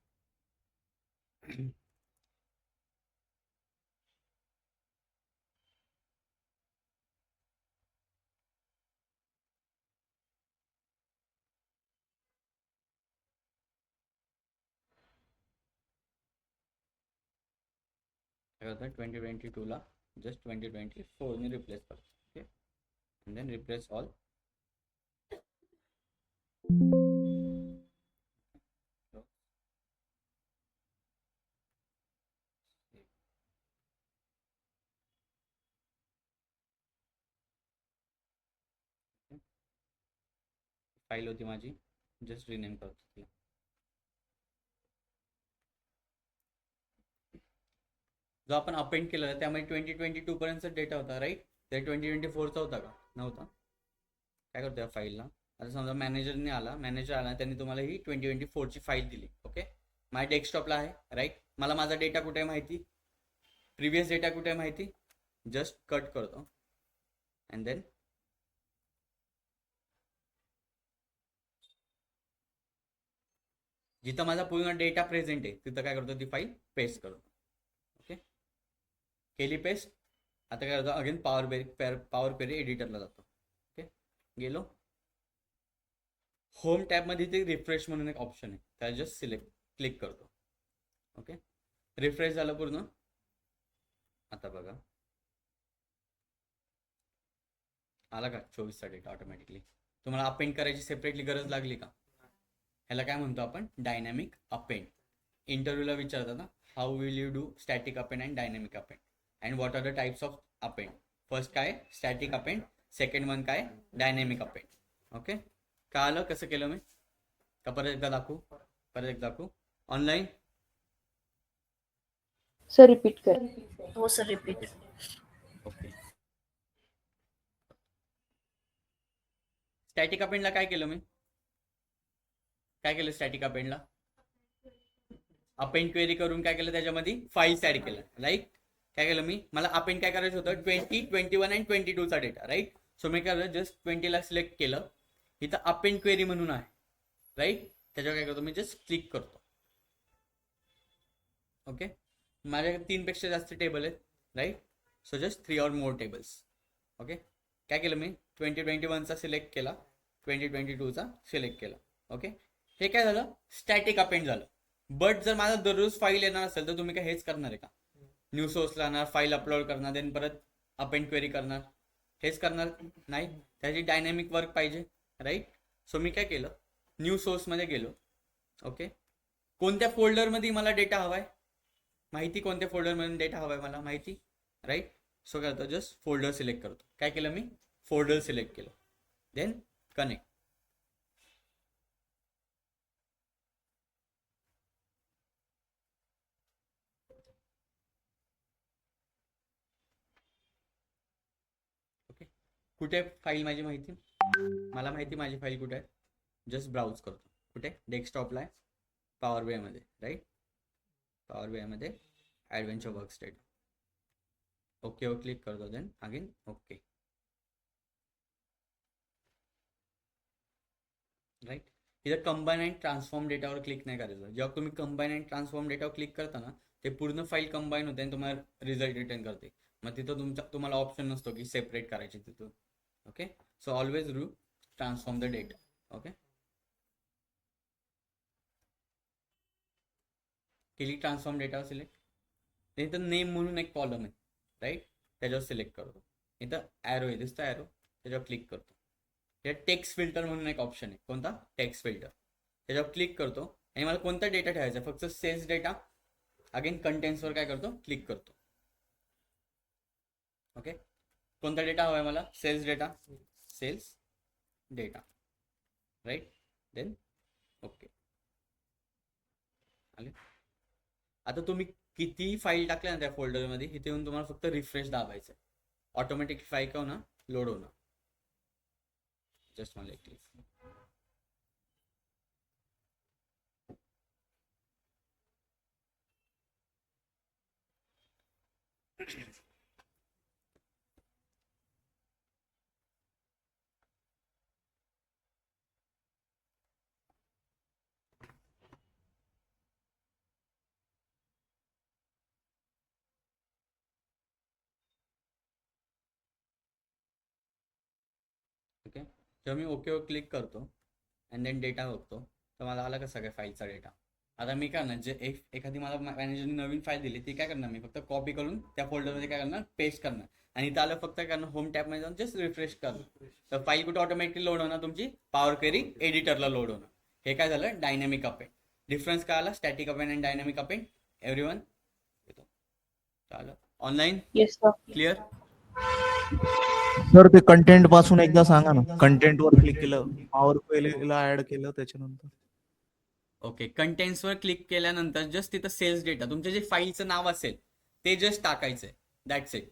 काय करतो, 2022ला जस्ट 2024ने रिप्लेस करतो. Okay, and then replace all. File होती माझी, जस्ट रिनेम करतो तिला. जो आपण अपेंड केला त्यामध्ये 2022 पर्यंतचा डेटा होता, राईट? ते 2024चा होता का, नव्हता? काय करतो या फाईलला, आता समजा मॅनेजर आला त्यांनी तुम्हाला ही 2024ची फाईल दिली. ओके, माझ्या डेस्कटॉपला आहे, राईट? मला माझा डेटा कुठे आहे माहिती, प्रिव्हियस डेटा कुठे आहे माहिती, जस्ट कट करतो अँड देन जिथं माझा पूर्ण डेटा प्रेझेंट आहे तिथं काय करतो, ती फाईल पेस्ट करतो. ओके, केली पेस्ट. आता काय करतो, अगेन पॉवर क्वेरी एडिटरला जातो. ओके, गेलो होम टॅबमध्ये ते रिफ्रेश म्हणून एक ऑप्शन आहे, त्याला जस्ट क्लिक करतो. ओके, रिफ्रेश झालं पूर्ण. आता बघा आला का 24चा डेटा ऑटोमॅटिकली. तुम्हाला अपेंड करायची सेपरेटली गरज लागली का? ह्याला काय म्हणतो आपण, डायनॅमिक अपेंड. इंटरव्ह्यूला विचारतात ना, how will you do static append and dynamic append and what are the types of append. First काय स्टॅटिक अपेंड, सेकंड वन काय डायनॅमिक अपेंड. ओके, कळालं कसं केलं मी का? परत एकदा दाखवू ऑनलाईन. सर रिपीट कर. हो सर, रिपीट. ओके, स्टॅटिक अपेंडला काय केलं मी, काय केलं स्टॅटिक अपेंडला, अपेंड क्वेरी करून काय केलं, त्याच्यामध्ये फाईल्स ऍड केलं. राईट, काय केलं मी, मला अपेंड काय करायचं होतं 20, 21 आणि 22 चा डेटा. राईट, सो मी काय केलं, जस्ट 20 ला सिलेक्ट केलं. इथं अपेंड क्वेरी म्हणून आहे. राईट, त्याच्यावर काय करतो मी, जस्ट क्लिक करतो. ओके, माझ्याकडे 3 पेक्षा जास्त टेबल आहेत. राईट, सो जस्ट 3 और मोर टेबल्स. ओके, काय केलं मी 2021 चा सिलेक्ट केला, 2022 चा सिलेक्ट केला. ओके, हे काय झालं, स्टॅटिक अपेंड झालं. बट जर माझा दररोज फाईल येणार असेल तर तुम्ही काय हेच करणार आहे का, न्यू सोर्सला आणणार, फाईल अपलोड करणार, देन परत अपेंड क्वेरी करणार, हेच करणार नाही. त्याची डायनॅमिक वर्क पाहिजे. राईट, सो मी काय केलं, न्यू सोर्समध्ये गेलो. ओके, कोणत्या फोल्डरमध्ये मला डेटा हवाय माहिती, कोणत्या फोल्डरमध्ये डेटा हवाय मला माहिती. राईट, सो काय करतो, जस्ट फोल्डर सिलेक्ट करतो. काय केलं मी, फोल्डर सिलेक्ट केलं, देन कनेक्ट. ओके, कुठे फाईल माझी माहिती, मला माहिती माझी फाईल कुठे आहे. जस्ट ब्राउज करतो. कुठे, डेस्कटॉपला आहे, पॉवर BI मध्ये. राईट, पॉवर BI मध्ये ॲडव्हेंचर वर्क स्टेट. ओके वर क्लिक करतो, देन अगेन ओके. राईट, इथं कंबाईन अँड ट्रान्सफॉर्म डेटावर क्लिक नाही करायचं. जेव्हा तुम्ही कंबाईन अँड ट्रान्सफॉर्म डेटावर क्लिक करता ना, ते पूर्ण फाईल कंबाईन होते आणि तुम्हाला रिझल्ट रिटर्न करते. मग तिथं तुम्हाला ऑप्शन नसतो की सेपरेट करायची तिथून. Okay, so always do transform the data. Okay, केली ट्रान्सफॉर्म डेटावर सिलेक्ट. इथं नेम म्हणून एक कॉलम आहे. राईट, त्याच्यावर सिलेक्ट करतो. इथं ॲरो आहे, दिसतं ॲरो, त्याच्यावर क्लिक करतो. या टेक्स्ट फिल्टर म्हणून एक ऑप्शन आहे. कोणता, टेक्स्ट फिल्टर, त्याच्यावर क्लिक करतो. आणि मला कोणता डेटा ठेवायचा, फक्त सेल्स डेटा. अगेन कंटेंट्सवर काय करतो, क्लिक करतो. ओके, कोणता डेटा हवाय मला, sales data, sales data. Right, then okay. आले. आता तुम्ही किती फाईल टाकल्या ना त्या फोल्डरमध्ये, इथे येऊन तुम्हाला फक्त रिफ्रेश दाबायचं, ऑटोमॅटिक फाईल का होणार, लोड होणार. जस्ट मला एक क्लिक. ओके, जेव्हा मी ओकेवर क्लिक करतो अँड देन डेटा बघतो, तर मला आला का सगळ्या फाईलचा डेटा. आता मी काय करणार, जे एखादी मला मॅनेजरने नवीन फाईल दिली ती काय करणार, मी फक्त कॉपी करून त्या फोल्डरमध्ये काय करणार, पेस्ट करणार. आणि त्याला फक्त काय करणार, होम टॅबमध्ये जाऊन जस्ट रिफ्रेश करणार. तर फाईल कुठे ऑटोमॅटिकली लोड होणार, तुमची पॉवर क्वेरी एडिटरला लोड होणार. हे काय झालं, डायनॅमिक अपेंड. डिफरन्स काय आला, static append and dynamic append. Everyone येतो, चालेल online, yes sir. Clear. Sir ते कंटेंट पासून एकदा सांगा ना. कंटेंट वर क्लिक केलं, पॉवर क्वेरीला ऍड केलं, त्याच्यानंतर ओके, कंटेंट्सवर क्लिक केल्यानंतर जस्ट तिथं सेल्स डेटा, तुमचे जे फाईलचं नाव असेल ते जस्ट टाकायचंय. That's it.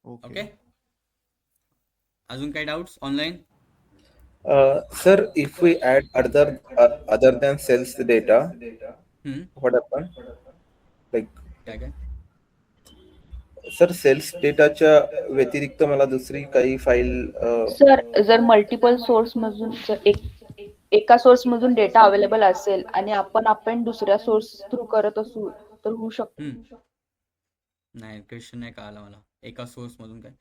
ओके, अजून काही doubts online. Sir, if we add other than sales data, what happen? Like, काय काय सर सेल्स डेटाच्या व्यतिरिक्त मला दुसरी काही फाईल सर, जर मल्टिपल सोर्स मधून जर एका सोर्स मधून डेटा अवेलेबल असेल आणि आपण दुसऱ्या सोर्स थ्रू करत असू तर होऊ शकतो. नाही, क्वेश्चन नाही कळाला मला. एका सोर्स मधून काय,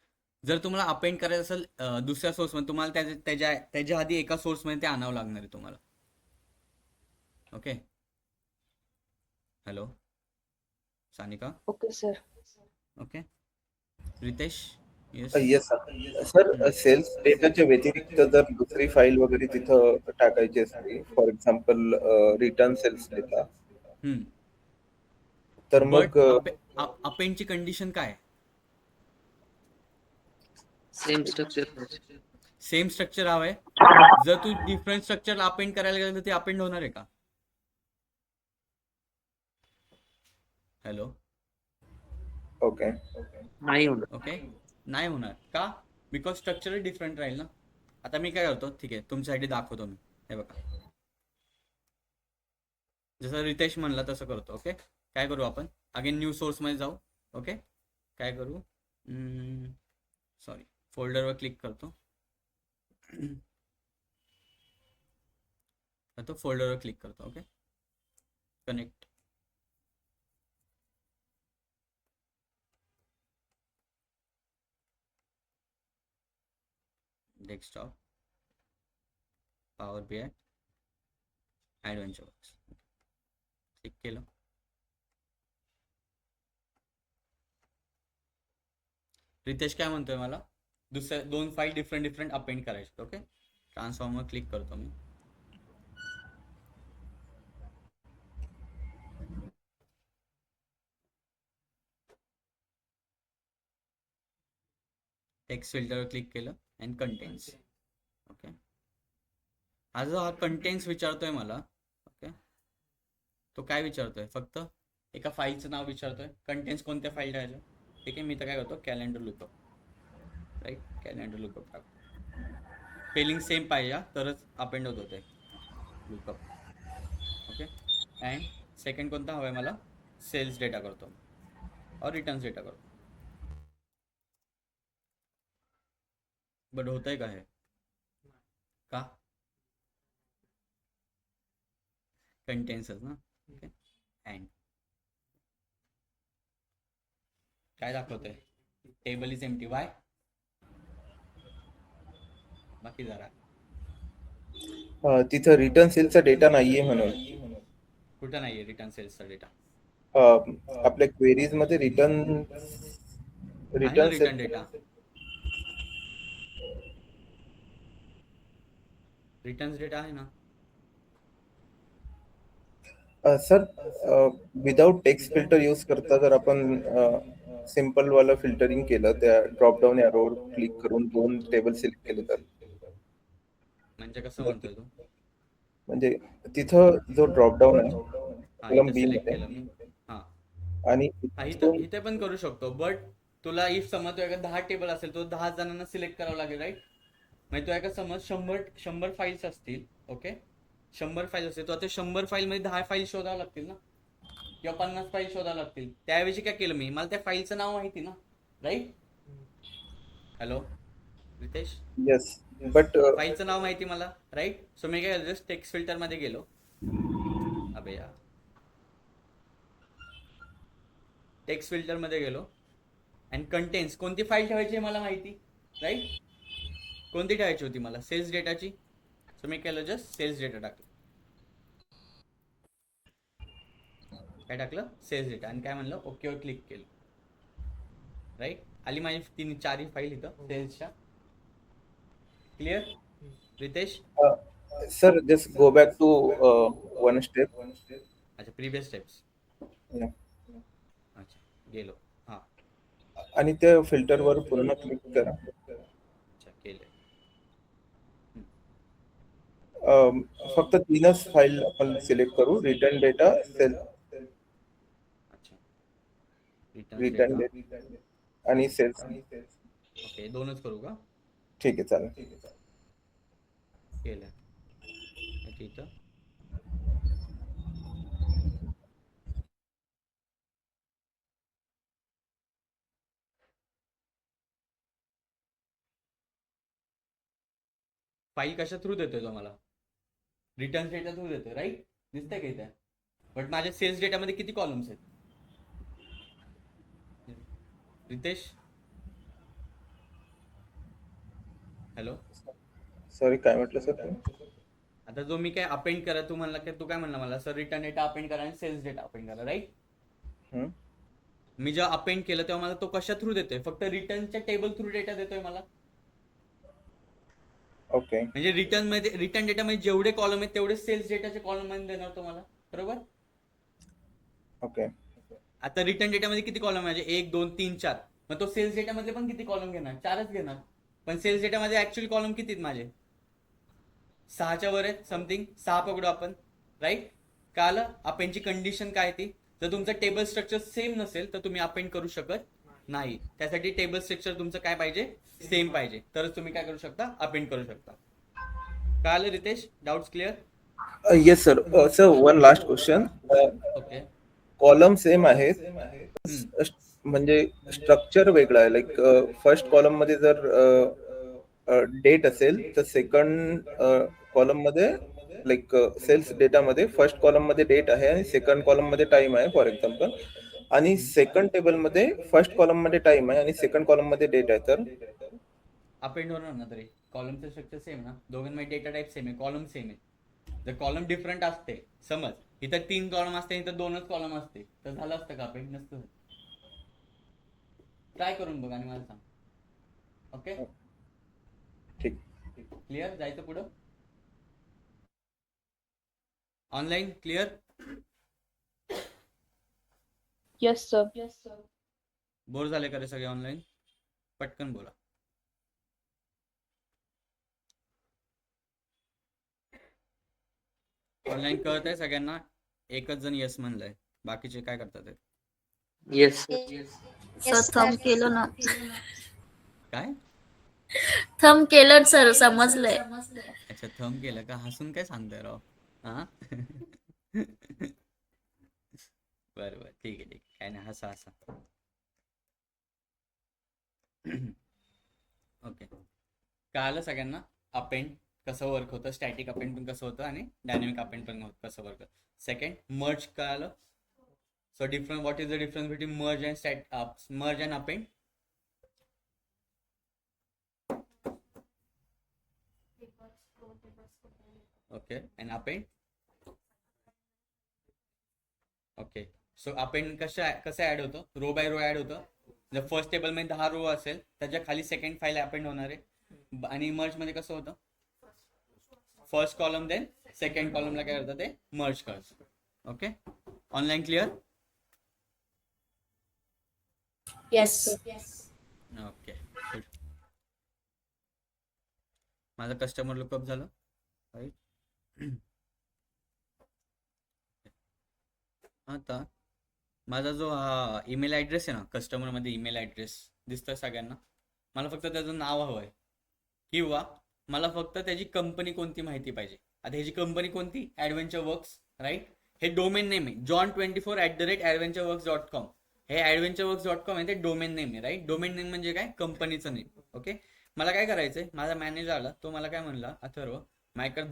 जर तुम्हाला अपेंड करायचं असेल दुसऱ्या सोर्स मध्ये, तुम्हाला त्याच्या आधी एका सोर्स मध्ये ते आणावं लागणार आहे तुम्हाला. Okay, hello Sanika. Okay sir. Okay, Ritesh. Yes sir. Sales डेटाच्या व्यतिरिक्त जर दुसरी फाईल वगैरे तिथं टाकायची असते, for example return sales data, तर मग अपेंडची कंडिशन काय, सेम स्ट्रक्चर. सेम स्ट्रक्चर हवंय. जर तू डिफरंट स्ट्रक्चर अपेंड करायला गेलं तर ते अपेंड होणार आहे का. हॅलो. ओके, नाही होणार. ओके, नाही होणार का, बिकॉज स्ट्रक्चर डिफरंट राहील ना. आता मी काय करतो, ठीक आहे तुमच्यासाठी दाखवतो मी. हे बघा, जसं रितेश म्हणला तसं करतो. ओके, काय करू आपण अगेन न्यू सोर्स मध्ये जाऊ. ओके, काय करू, सॉरी, फोल्डरवर क्लिक करतो. आता फोल्डरवर क्लिक करतो. Okay, connect. Desktop, power BI, adventure works click केलं. रितेश काय म्हणतोय, मला दुसऱ्या 2 फाईल डिफरंट अपेंड करायचे. ओके, ट्रान्सफॉर्मवर क्लिक करतो मी. टेक्स्ट फिल्टरवर क्लिक केलं अँड कंटेंट्स. ओके, हा जो हा कंटेंट्स विचारतोय मला, ओके, तो काय विचारतोय, फक्त एका फाईलचं नाव विचारतोय. कंटेंट्स कोणत्या फाईल ठेवायचं. ठीक आहे, मी तर काय करतो, calendar lookup. Right, calendar lookup टाकतो. स्पेलिंग सेम पाहिजे तरच अपेंड होत होते लुकअप. ओके, अँड सेकंड कोणता हवा आहे मला, सेल्स डेटा करतो और रिटर्न्स डेटा करतो. बट होतंय का हे, का कंटेंट्सच ना. ओके, अँड काय दाखवतंय, टेबल इज एम्प्टी. वाय, बाकी जरा तिथं रिटर्न सेलचा डेटा नाहीये म्हणून. कुठं नाहीये रिटर्न सेल्सचा डेटा. आपल्या क्वेरीज मध्ये return return data, returns data आहे ना. Sir without text filter use करता जर आपण सिंपल वाला फिल्टरिंग केलं, त्या ड्रॉप डाऊन एरोवर क्लिक करून 2 टेबल सिलेक्ट केले तर, म्हणजे कसं म्हणतोय तू. म्हणजे तिथं जो ड्रॉप डाऊन आहे हा, कॉलम इथं बी सिलेक्ट मध्ये, केलं मी. हा, आणि इथे पण करू शकतो. बट तुला इफ समज तुझ्या 10 टेबल असेल तो 10 जणांना सिलेक्ट करावं लागेल. राईट, म्हणजे तुझ्या समज 100 फाईल्स असतील. ओके, 100 फाईल असतील, तो आता 100 फाईल मध्ये 10 फाईल शोधावं लागतील ना, किंवा 50 फाईल शोधावं लागतील. त्याऐवजी काय केलं मी, मला त्या फाईलचं नाव माहिती ना. Right, hello Ritesh, yes, but फाईलचं नाव माहिती मला. राईट, सो मी काय जस्ट टेक्स्ट फिल्टर मध्ये गेलो. अबे यार, टेक्स्ट फिल्टर मध्ये गेलो अँड कंटेंट्स कोणती फाईल ठेवायची मला माहिती. राईट, कोणती ठेवायची होती मला, सेल्स डेटाची. सो मी केलं जस्ट सेल्स डेटा टाकलं. काय टाकलं, सेल्स डेटा, आणि काय म्हणलं, ओकेवर क्लिक केलं. राईट, आली माझी 3-4 फाईल इथं सेल्सच्या. Clear Ritesh. Sir just go back to 1 step. अच्छा, प्रिव्हियस स्टेप्स. अच्छा, गेलो. हां, आणि त्या फिल्टरवर पूर्ण क्लिक करा. अच्छा, केलं. फक्त 3च फाईल आपण सिलेक्ट करू, रिटर्न डेटा, सेल, अच्छा, रिटर्न रिटर्न डेटा. डेटा आणि सेल्स. ओके, 2च करू का. ठीक आहे, चालेल. केलं इथं. फाईल कशा थ्रू देतोय तो मला, रिटर्न डेटा थ्रू देतोय. राईट, दिसतंय का इथे. बट माझ्या सेल्स डेटामध्ये किती कॉलम्स आहेत रितेश. हॅलो, सॉरी, काय म्हटलं सर तुम्ही? आता जो मी काय अपेंड करा, तू म्हणला की तू काय म्हणला मला, सर रिटर्न डेटा अपेंड करा आणि सेल्स डेटा अपेंड करा. राईट, मी जेव्हा अपेंड केलं तेव्हा मला तो कशा थ्रू देतोय, फक्त रिटर्नच्या टेबल थ्रू डेटा देतोय मला. ओके, म्हणजे रिटर्न डेटा मध्ये जेवढे कॉलम आहेत तेवढे सेल्स डेटाचे कॉलम मध्ये देणार तुम्हाला. बरोबर. ओके, आता रिटर्न डेटामध्ये किती कॉलम आहे, 1 2 3 4. मग तो सेल्स डेटामध्ये पण किती कॉलम घेणार, 4च घेणार. पण सेल्स डेटामध्ये ऍक्च्युअली कॉलम किती आहेत माझे, 6च्या वर आहेत समथिंग. 6 पकडू आपण. राईट, कळालं. अपेंडची कंडिशन काय ती, जर तुमचं टेबल स्ट्रक्चर सेम नसेल तर तुम्ही अपेंड करू शकत नाही. त्यासाठी टेबल स्ट्रक्चर तुमचं काय पाहिजे, सेम पाहिजे, तरच तुम्ही काय करू शकता, अपेंड करू शकता. कळालं Ritesh, doubts clear. Yes sir. Sir one last question. Okay. Column same आहेत, हम्म. म्हणजे स्ट्रक्चर वेगळं आहे. लाईक फर्स्ट कॉलम मध्ये जर डेट असेल तर सेकंड कॉलम मध्ये लाईक सेल्स डेटा मध्ये फर्स्ट कॉलम मध्ये डेट आहे आणि सेकंड कॉलम मध्ये टाइम आहे फॉर एक्झाम्पल, आणि सेकंड टेबल मध्ये फर्स्ट कॉलम मध्ये टाइम आहे आणि सेकंड कॉलम मध्ये डेट आहे. तर अपेंड होणार ना तरी कॉलमचं स्ट्रक्चर सेम ना, दोघांमध्ये डेटा टाईप सेम आहे, कॉलम सेम आहे. जर कॉलम डिफरंट असते, समज इथं 3 कॉलम असते, इथं 2च कॉलम असते, तर झालं असतं का अपेंड? नसतं. ट्राय करून बघ आणि मला सांग. ओके, ठीक. क्लिअर? जायचं पुढं? Online clear? Yes sir. Bore झाले का रे सगळे ऑनलाईन? पटकन बोला. ऑनलाईन कळत आहे सगळ्यांना? एकच जण येस म्हणलंय, बाकीचे काय करतात? येस सर थंब केलं ना. काय? थंब केलं सर, समजलंय. अच्छा, थंब केलं का? हसून काय सांगताय राव? हा. बरं बरं, ठीक आहे, काय नाही, हसा. ओके, कळालं सगळ्यांना अपेंड कसं वर्क होतं, स्टॅटिक अपेंड पण कसं होतं आणि डायनॅमिक अपेंड पण कसं वर्क होतं. सेकंड, मर्ज कळालं. So different, what is the difference between merge and append? Okay, and append? Okay, so append कसं ऍड होतं? रो बाय रो ऍड होतं. जर फर्स्ट टेबल मध्ये 10 रो असेल, त्याच्या खाली सेकंड फाईल अपेंड होणार आहे. आणि मर्ज मध्ये कसं होतं? फर्स्ट कॉलम देन सेकंड कॉलमला काय करतं ते मर्ज करतं. Okay, online clear? Yes. Okay, good. माझं कस्टमर लुकअप झालं, राईट? आता माझा जो हा ईमेल ॲड्रेस आहे ना, कस्टमरमध्ये ईमेल ॲड्रेस दिसतोय सगळ्यांना. मला फक्त त्याचं नाव हवं आहे, किंवा मला फक्त त्याची कंपनी कोणती माहिती पाहिजे. आता ह्याची कंपनी कोणती? Adventure works, right? हे डोमेन नेम आहे, john24@adventureworks.com. हे adventureworks.com आहे, ते डोमेन नेम आहे, राईट? डोमेन नेम म्हणजे काय? कंपनीचं नेम. ओके, मला काय करायचंय, माझा मॅनेजर आला, तो मला काय म्हणला, अथर्व माझ्याकडे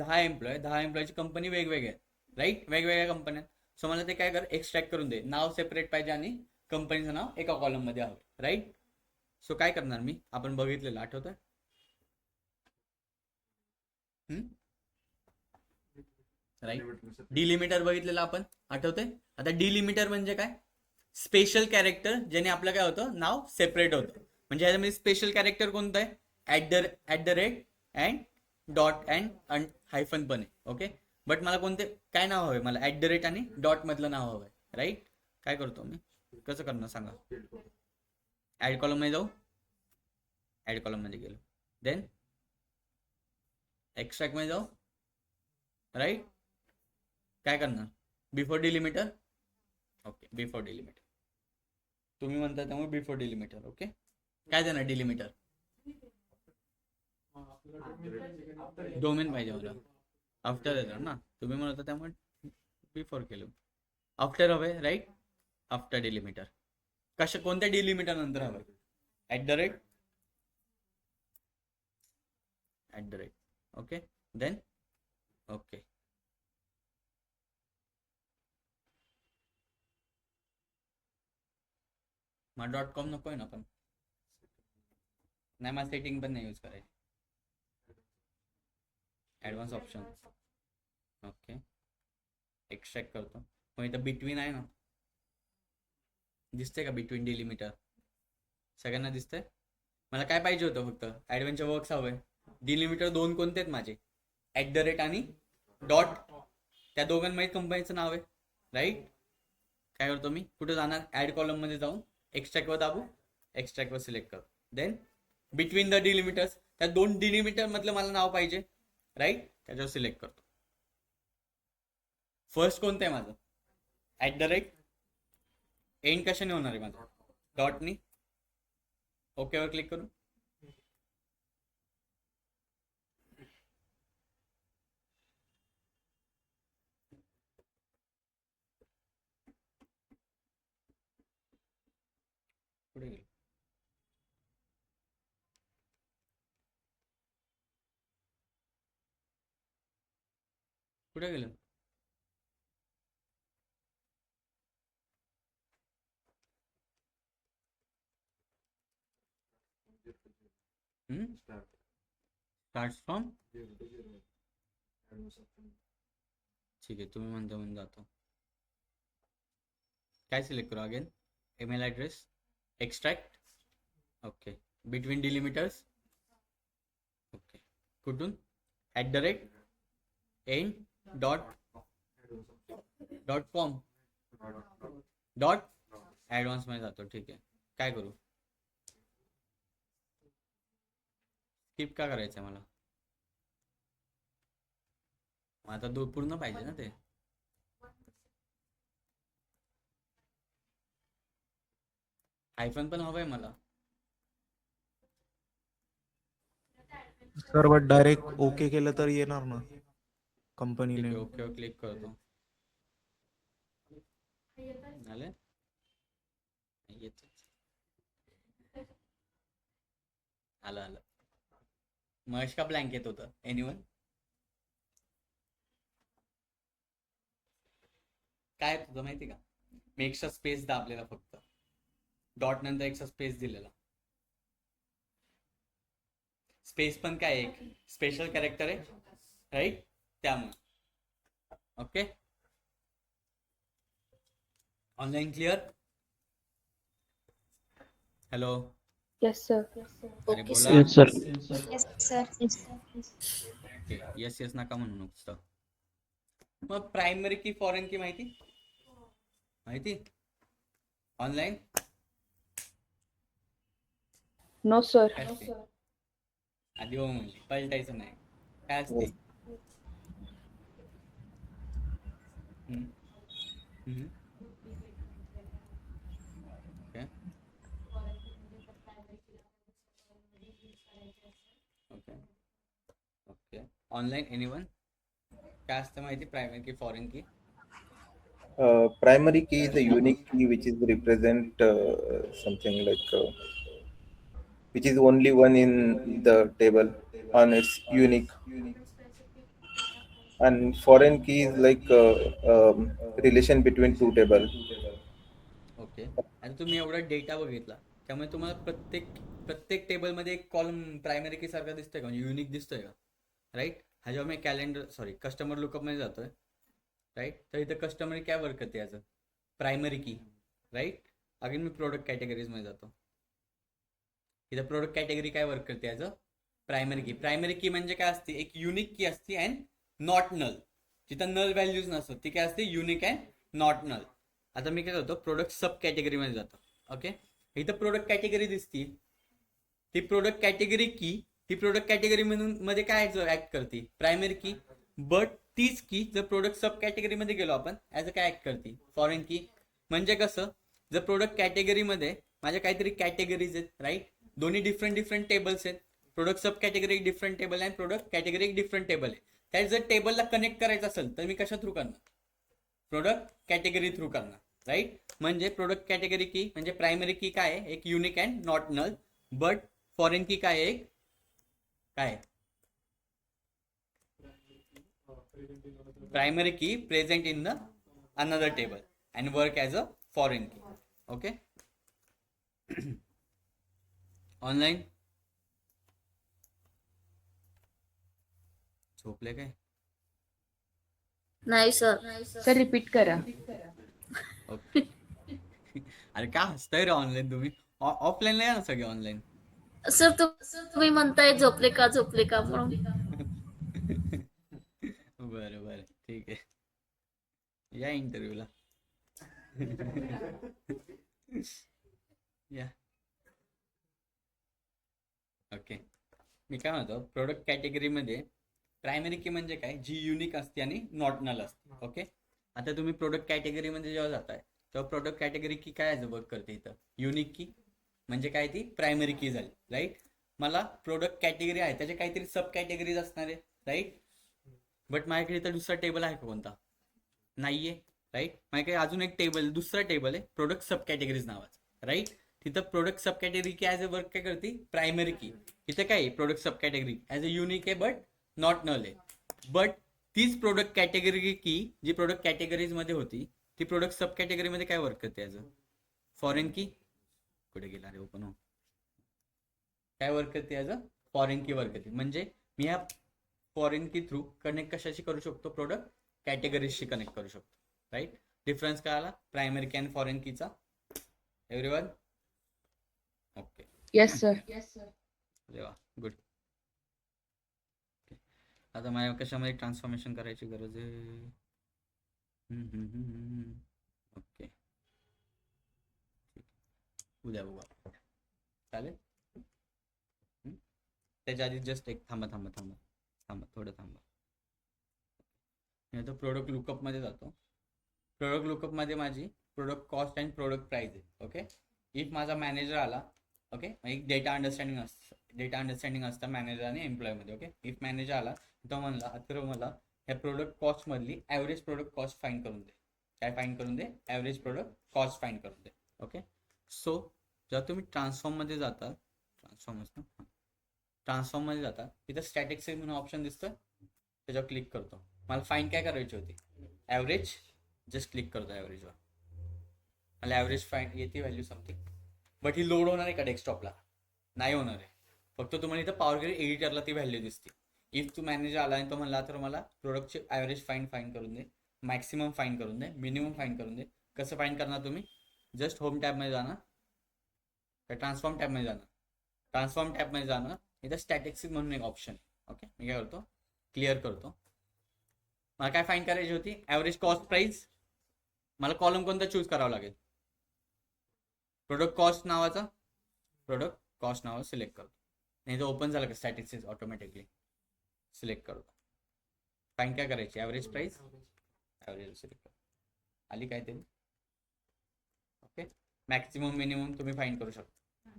10 एम्प्लॉयची कंपनी वेगवेगळ्या आहेत, राईट? वेगवेगळ्या कंपन्या. सो मला ते काय कर, एक्स्ट्रॅक्ट करून दे. नाव सेपरेट पाहिजे आणि कंपनीचं नाव एका कॉलम मध्ये हवं, राईट? सो काय करणार मी, आपण बघितलेलं आठवतंय? राईट, डिलिमिटर बघितलेलं आपण, आठवतंय? आता डिलिमिटर म्हणजे काय? स्पेशल कॅरेक्टर, ज्याने आपलं काय होतं, नाव सेपरेट होतं. म्हणजे ह्याच्यामध्ये स्पेशल कॅरेक्टर कोणतं आहे? At the rate and dot and hyphen पण आहे. ओके, बट मला कोणते काय नाव हवंय? मला ॲट द रेट आणि डॉट मधलं नाव हवंय, राईट? काय करतो मी, कसं करणार सांगा? ऍड कॉलम मध्ये जाऊ, ऍड कॉलम मध्ये गेलो, देन एक्स्ट्रॅक्ट मध्ये जाऊ, राईट? काय करणार? Before delimiter. Okay, before delimiter तुम्ही म्हणता, त्यामुळे बिफोर डिलिमिटर. ओके, काय देणार डिलिमिटर? डोमेन पाहिजे मला, आफ्टर देणार ना तुम्ही म्हणता, त्यामुळे बिफोर केलं. आफ्टर हवंय, राईट? After delimiter. कोणत्या डिलिमिटर नंतर हवंय? At the rate. Okay, then okay. मला .com नको आहे ना, पण नाही, मला सेटिंग पण नाही यूज करायची. Advance option. ओके, एक्स्ट्रॅक्ट करतो. मग इथं बिटवीन आहे ना, दिसतंय का बिटवीन डिलिमिटर? सगळ्यांना दिसतंय? मला काय पाहिजे होतं, फक्त ॲडव्हेंचर वर्क्स हवंय. डिलिमिटर 2 कोणते आहेत माझे? ॲट द रेट आणि डॉट, त्या दोघांमध्ये कंपनीचं नाव आहे, राईट? काय करतो मी, कुठे जाणार? ॲड कॉलम मध्ये जाऊन एक्स्ट्रॅक्ट वर दाबू, एक्स्ट्रॅक्ट वर सिलेक्ट कर, देन बिटवीन द डिलिमिटर्स, त्या 2 डिलिमिटर मधलं मला नाव पाहिजे, राईट? त्याच्यावर सिलेक्ट करतो. फर्स्ट कोणतं आहे माझं? At the rate. एंड कशाने होणार आहे माझं? डॉटनी. ओके वर क्लिक करू. कुठे गेलं? Start from. ठीक आहे, तुम्ही म्हणता म्हणून जातो. काय सिलेक्ट करू again? Email address, extract. Okay. Between delimiters. Okay. कुठून? @end .com ॲडव्हान्स मध्ये जातो. ठीक आहे. काय करू? स्किप का करायचं आहे मला? आता पूर्ण पाहिजे ना ते. आयफोन पण हवंय मला. सर बट डायरेक्ट ओके केलं तर येणार ना कंपनीने. ओके क्लिक करतो. झालं? आलं. महेश का ब्लँक येत होतं? एनीवन? काय होतं माहिती का? मी एक्स्ट्रा स्पेस दाबलेला फक्त. डॉट नंतर एक्स्ट्रा स्पेस दिलेला. स्पेस पण काय एक स्पेशल कॅरेक्टर आहे, राईट? त्यामुळे. Okay. Online clear? Hello. Yes sir. अरे ओके बोला. Yes, sir. Yes sir. Okay. Yes नका म्हणू नुसतं. मग प्रायमरी की फॉरेन की माहिती ऑनलाईन? No sir. काय असते? आधी हो म्हणजे पलटायचं नाही. काय असते? हम्म. हम्म. ओके. ओके. Online anyone? काय असतं माहिती? प्रायमरी की फॉरेन की? Primary key is a unique key which is represent something like which is only one in the table and it's unique. And foreign key is like relation between two table. Okay. आता तुम्ही एवढा डेटा बघितला त्यामुळे तुम्हाला प्रत्येक टेबलमध्ये एक कॉलम प्रायमरी की सारखा दिसतोय का? म्हणजे युनिक दिसतोय का? राईट. हा जेव्हा मी कस्टमर लुकअप मध्ये जातोय, राईट, तर इथं कस्टमर काय वर्क करते याचं? प्रायमरी की, राईट. अगेन मी प्रोडक्ट कॅटेगरीज मध्ये जातो. इथं प्रोडक्ट कॅटेगरी काय वर्क करते याचं? प्रायमरी की. प्रायमरी की म्हणजे काय असते? एक युनिक की असते अँड नॉट नल. जिथं नल व्हॅल्यूज नसतात ती काय असते? Unique and not null. आता मी काय करतो? प्रोडक्ट सब कॅटेगरी मध्ये जातो. ओके. इथं प्रोडक्ट कॅटेगरी दिसती. ती प्रोडक्ट कॅटेगरी की ती प्रोडक्ट कॅटेगरी मध्ये काय ऍक्ट करते? प्रायमरी की. बट तीच की जर प्रोडक्ट सब कॅटेगरी मध्ये गेलो आपण ऍज अ काय ऍक्ट करते? फॉरेन की. म्हणजे कसं? जर प्रोडक्ट कॅटेगरीमध्ये माझ्या काहीतरी कॅटेगरीज आहेत, राईट, दोन्ही डिफरंट टेबल्स आहेत. प्रोडक्ट सब कॅटेगरी एक डिफरंट टेबल आहे, प्रोडक्ट कॅटेगरी एक डिफरंट टेबल आहे. त्यात जर टेबलला कनेक्ट करायचं असेल तर मी कशा थ्रू करणार? प्रोडक्ट कॅटेगरी थ्रू करणार, राईट. म्हणजे प्रोडक्ट कॅटेगरी की म्हणजे प्रायमरी की काय आहे? एक unique and not null. But foreign key काय आहे? काय? Primary key present in the another table and work as a foreign key. Okay. Online झोपले काय? नाही सर. सर रिपीट करा. ओके. अरे काय हसताय रे ऑनलाईन तुम्ही? ऑफलाईन या ना सगळे ऑनलाईन. सर तुम्ही म्हणताय झोपले का म्हणून. बरं ठीक आहे. या इंटरव्ह्यूला. या. ओके. मी काय म्हणतो? प्रोडक्ट कॅटेगरीमध्ये प्रायमरी की म्हणजे काय? जी युनिक असते आणि नॉट नल असते. ओके. आता तुम्ही प्रोडक्ट कॅटेगरीमध्ये जेव्हा जाताय तेव्हा प्रोडक्ट कॅटेगरी की काय वर्क करते? इथं युनिक की म्हणजे काय? ती प्रायमरी की झाली, राईट. मला प्रोडक्ट कॅटेगरी आहे त्याचे काहीतरी सब कॅटेगरीज असणार आहे, राईट. बट माझ्याकडे इथं दुसरा टेबल आहे का कोणता? नाहीये, राईट. माझ्याकडे अजून एक टेबल, दुसरा टेबल आहे प्रोडक्ट सब कॅटेगरीज नावाचं, राईट. तिथं प्रोडक्ट सब कॅटेगरी की ॲज अ वर्क काय करते? प्रायमरी की. इथं काय? Product sub category as a unique आहे बट नॉट नल आहे. बट तीच प्रोडक्ट कॅटेगरी की जी प्रोडक्ट कॅटेगरीज मध्ये होती ती प्रोडक्ट सब कॅटेगरी मध्ये काय वर्क करते ॲज अ फॉरेन की कुठे गेला रे ओपन हो काय वर्क करते ॲज अ फॉरेन की वर्क करते. म्हणजे मी ह्या फॉरेन की थ्रू कनेक्ट कशाशी करू शकतो प्रोडक्ट कॅटेगरीजशी कनेक्ट करू शकतो. राईट. डिफरन्स काय आला प्रायमरी की आणि फॉरेन कीचा एव्हरीवन. Okay yes sir. देवा गुड. आता मला कशामध्ये ट्रान्सफॉर्मेशन करायची गरज आहे. ओके उद्या बघू चालेल. त्याच्या आधी जस्ट एक थांबा थोडं थांबा. मी आता प्रोडक्ट लुकअपमध्ये जातो. प्रोडक्ट लुकअपमध्ये माझी product cost and product price आहे. ओके. इफ माझा मॅनेजर आला ओके एक डेटा अंडरस्टँडिंग असतं मॅनेजर आणि एम्प्लॉयमध्ये. ओके. इफ मॅनेजर आला तर म्हणला अथर्व मला ह्या प्रोडक्ट कॉस्टमधली ॲव्हरेज प्रोडक्ट कॉस्ट फाईंड करून दे. काय फाईंड करून दे ॲव्हरेज प्रोडक्ट कॉस्ट फाईंड करून दे. ओके. सो जेव्हा तुम्ही ट्रान्सफॉर्ममध्ये जाता ट्रान्सफॉर्ममध्ये जाता तिथं स्टॅटिक्स म्हणून ऑप्शन दिसतं त्याच्यावर क्लिक करतो. मला फाईंड काय करायची होती ॲव्हरेज. जस्ट क्लिक करतो ॲव्हरेजवर. मला ॲव्हरेज फाईंड येते value something. But he load होणार आहे का डेस्कटॉपला नाही होणार आहे. फक्त तुम्हाला इथं पॉवर क्वेरी एडिटरला ती व्हॅल्यू दिसते. इफ तू मॅनेजर आला आणि तो म्हणला तर मला प्रोडक्टचे ॲव्हरेज फाईंड करून दे मॅक्सिमम फाईंड करून दे मिनिमम फाईंड करून दे. कसं फाईंड करणार तुम्ही जस्ट होम टॅबमध्ये जाणार का ट्रान्सफॉर्म टॅबमध्ये जाणार इथं स्टॅटिक्स म्हणून एक ऑप्शन. ओके. मी काय करतो क्लिअर करतो. मला काय फाईंड करायची होती ॲव्हरेज कॉस्ट प्राईस. मला कॉलम कोणता चूज करावा लागेल प्रोडक्ट कॉस्ट नावाचं सिलेक्ट करतो. नाही तर ओपन झालं का स्टॅटिक्स ऑटोमॅटिकली सिलेक्ट करतो. फाईंड काय करायची ॲव्हरेज प्राईस ॲव्हरेज सिलेक्ट करतो. आली काय तरी. ओके. मॅक्सिमम मिनिमम तुम्ही फाईंड करू शकता.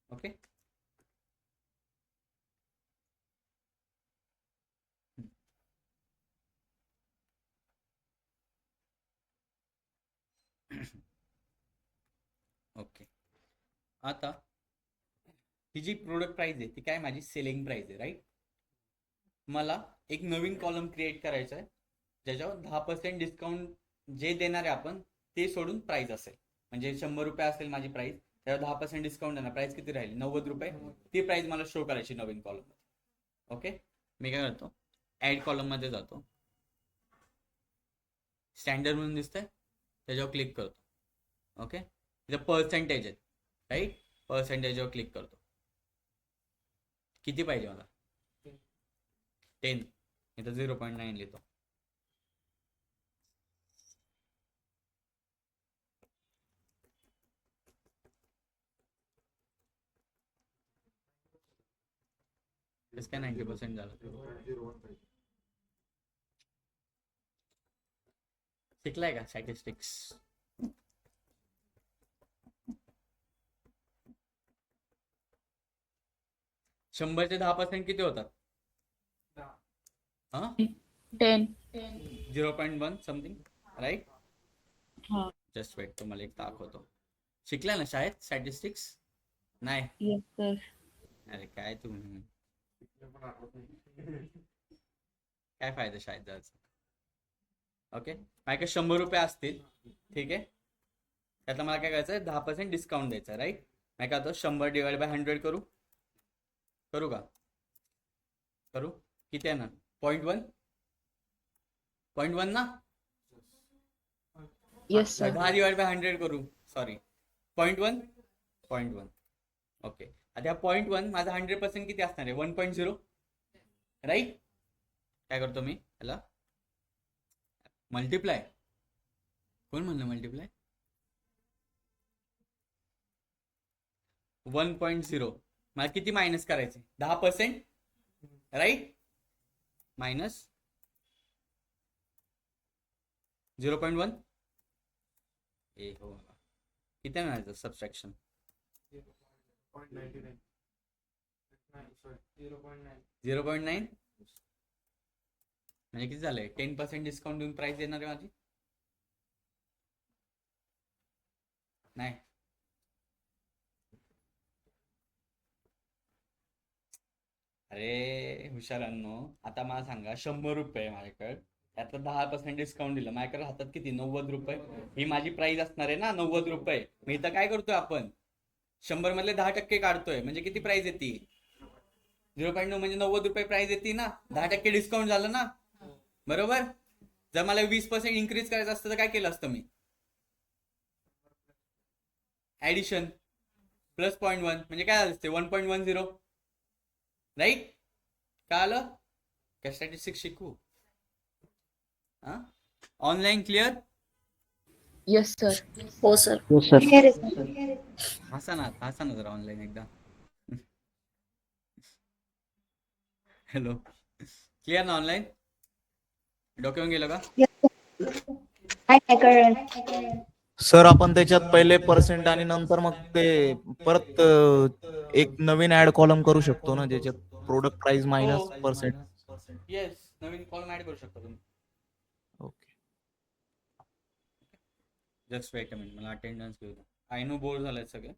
ओके. ओके. आता ही जी प्रोडक्ट प्राइस आहे ती काय माझी सेलिंग प्राइस आहे. राईट. मला एक नवीन कॉलम क्रिएट करायचा आहे ज्याच्यावर 10% डिस्काउंट जे देणार आहे आपण ते सोडून प्राइस असेल. म्हणजे 100 रुपये असेल माझी प्राइस त्यावर 10% डिस्काउंट देणार. प्राइस किती राहील 90 रुपये. ती प्राइस मला शो करायची नवीन कॉलममध्ये. ओके. मी काय करतो ॲड कॉलममध्ये जातो. स्टँडर्ड म्हणून दिसतंय त्याच्यावर क्लिक करतो. ओके. इथं पर्सेंटेज आहेत राईट. पर्सेंटेजवर क्लिक करतो. किती पाहिजे मला 10. इथं 0.9 लिहितो. कसं काय 90% झालं शिकलाय का स्टॅटिस्टिक्स. शंभरचे 10% किती होतात 10. 0.1 समथिंग राईट. हा. जस्ट वेट तुम्हाला एक दाखवतो. शिकलाय ना शाळेत स्टॅटिस्टिक्स नाही. Yes sir. अरे काय तुम्ही काय फायदा शाळेत जायचं. ओके. माझ्याकडे 100 रुपये असतील ठीक आहे. त्यातलं मला काय करायचं 10% डिस्काउंट द्यायचं आहे राईट. मी काय करतो 100 डिवाइड बाय 100 करू का करू किती आहे ना 0.1 ना. Yes sir. 10 डिवाइड बाय 100 करू सॉरी 0.1. ओके. आता 0.1 माझा 100% किती असणार आहे 1.0 राईट. काय करतो मी याला मल्टिप्लाय. कोण म्हणलं मल्टिप्लाय 1.0 मला किती मायनस करायचे 10% राईट. मायनस 0.1 ए हो किती म्हणायचं सबस्ट्रॅक्शन 0.9 म्हणजे किती झालंय 10% डिस्काउंट देऊन प्राइस देणार आहे माझी नाही. अरे हुशारांनो, आता मला सांगा 100 रुपये माझ्याकडे, त्यातलं 10% डिस्काउंट दिलं, माझ्याकडे हातात किती 90 रुपये, ही माझी प्राइस असणार आहे ना 90 रुपये. मी इथं काय करतोय आपण 100 मधले 10% काढतोय, म्हणजे किती प्राइस येते 0.9, म्हणजे 90 रुपये प्राइस येते ना, 10% डिस्काउंट झालं ना, बरोबर. जर मला 20% इन्क्रीज करायचं असतं तर काय केलं असतं मी, ऍडिशन प्लस 0.1 म्हणजे काय झालं असते 1.10, राईट. काय आलं, काय स्टॅटिस्टिक्स शिकू हा ऑनलाईन, क्लिअर. Yes sir. हो सर. हसा ना जरा ऑनलाईन एकदा. हॅलो, क्लिअर ना ऑनलाईन, डॉक्युमेंट गेलं का. सर आपण त्याच्यात पहिले पर्सेंट आणि नंतर मग ते परत एक नवीन ऍड कॉलम करू शकतो ना, ज्याच्यात product price minus percent. Yes, नवीन कॉलम ऍड करू शकता तुम्ही. Okay. Just wait a minute, मला अटेंडन्स घेऊ द्या. आय नो बोर झालंय सगळे.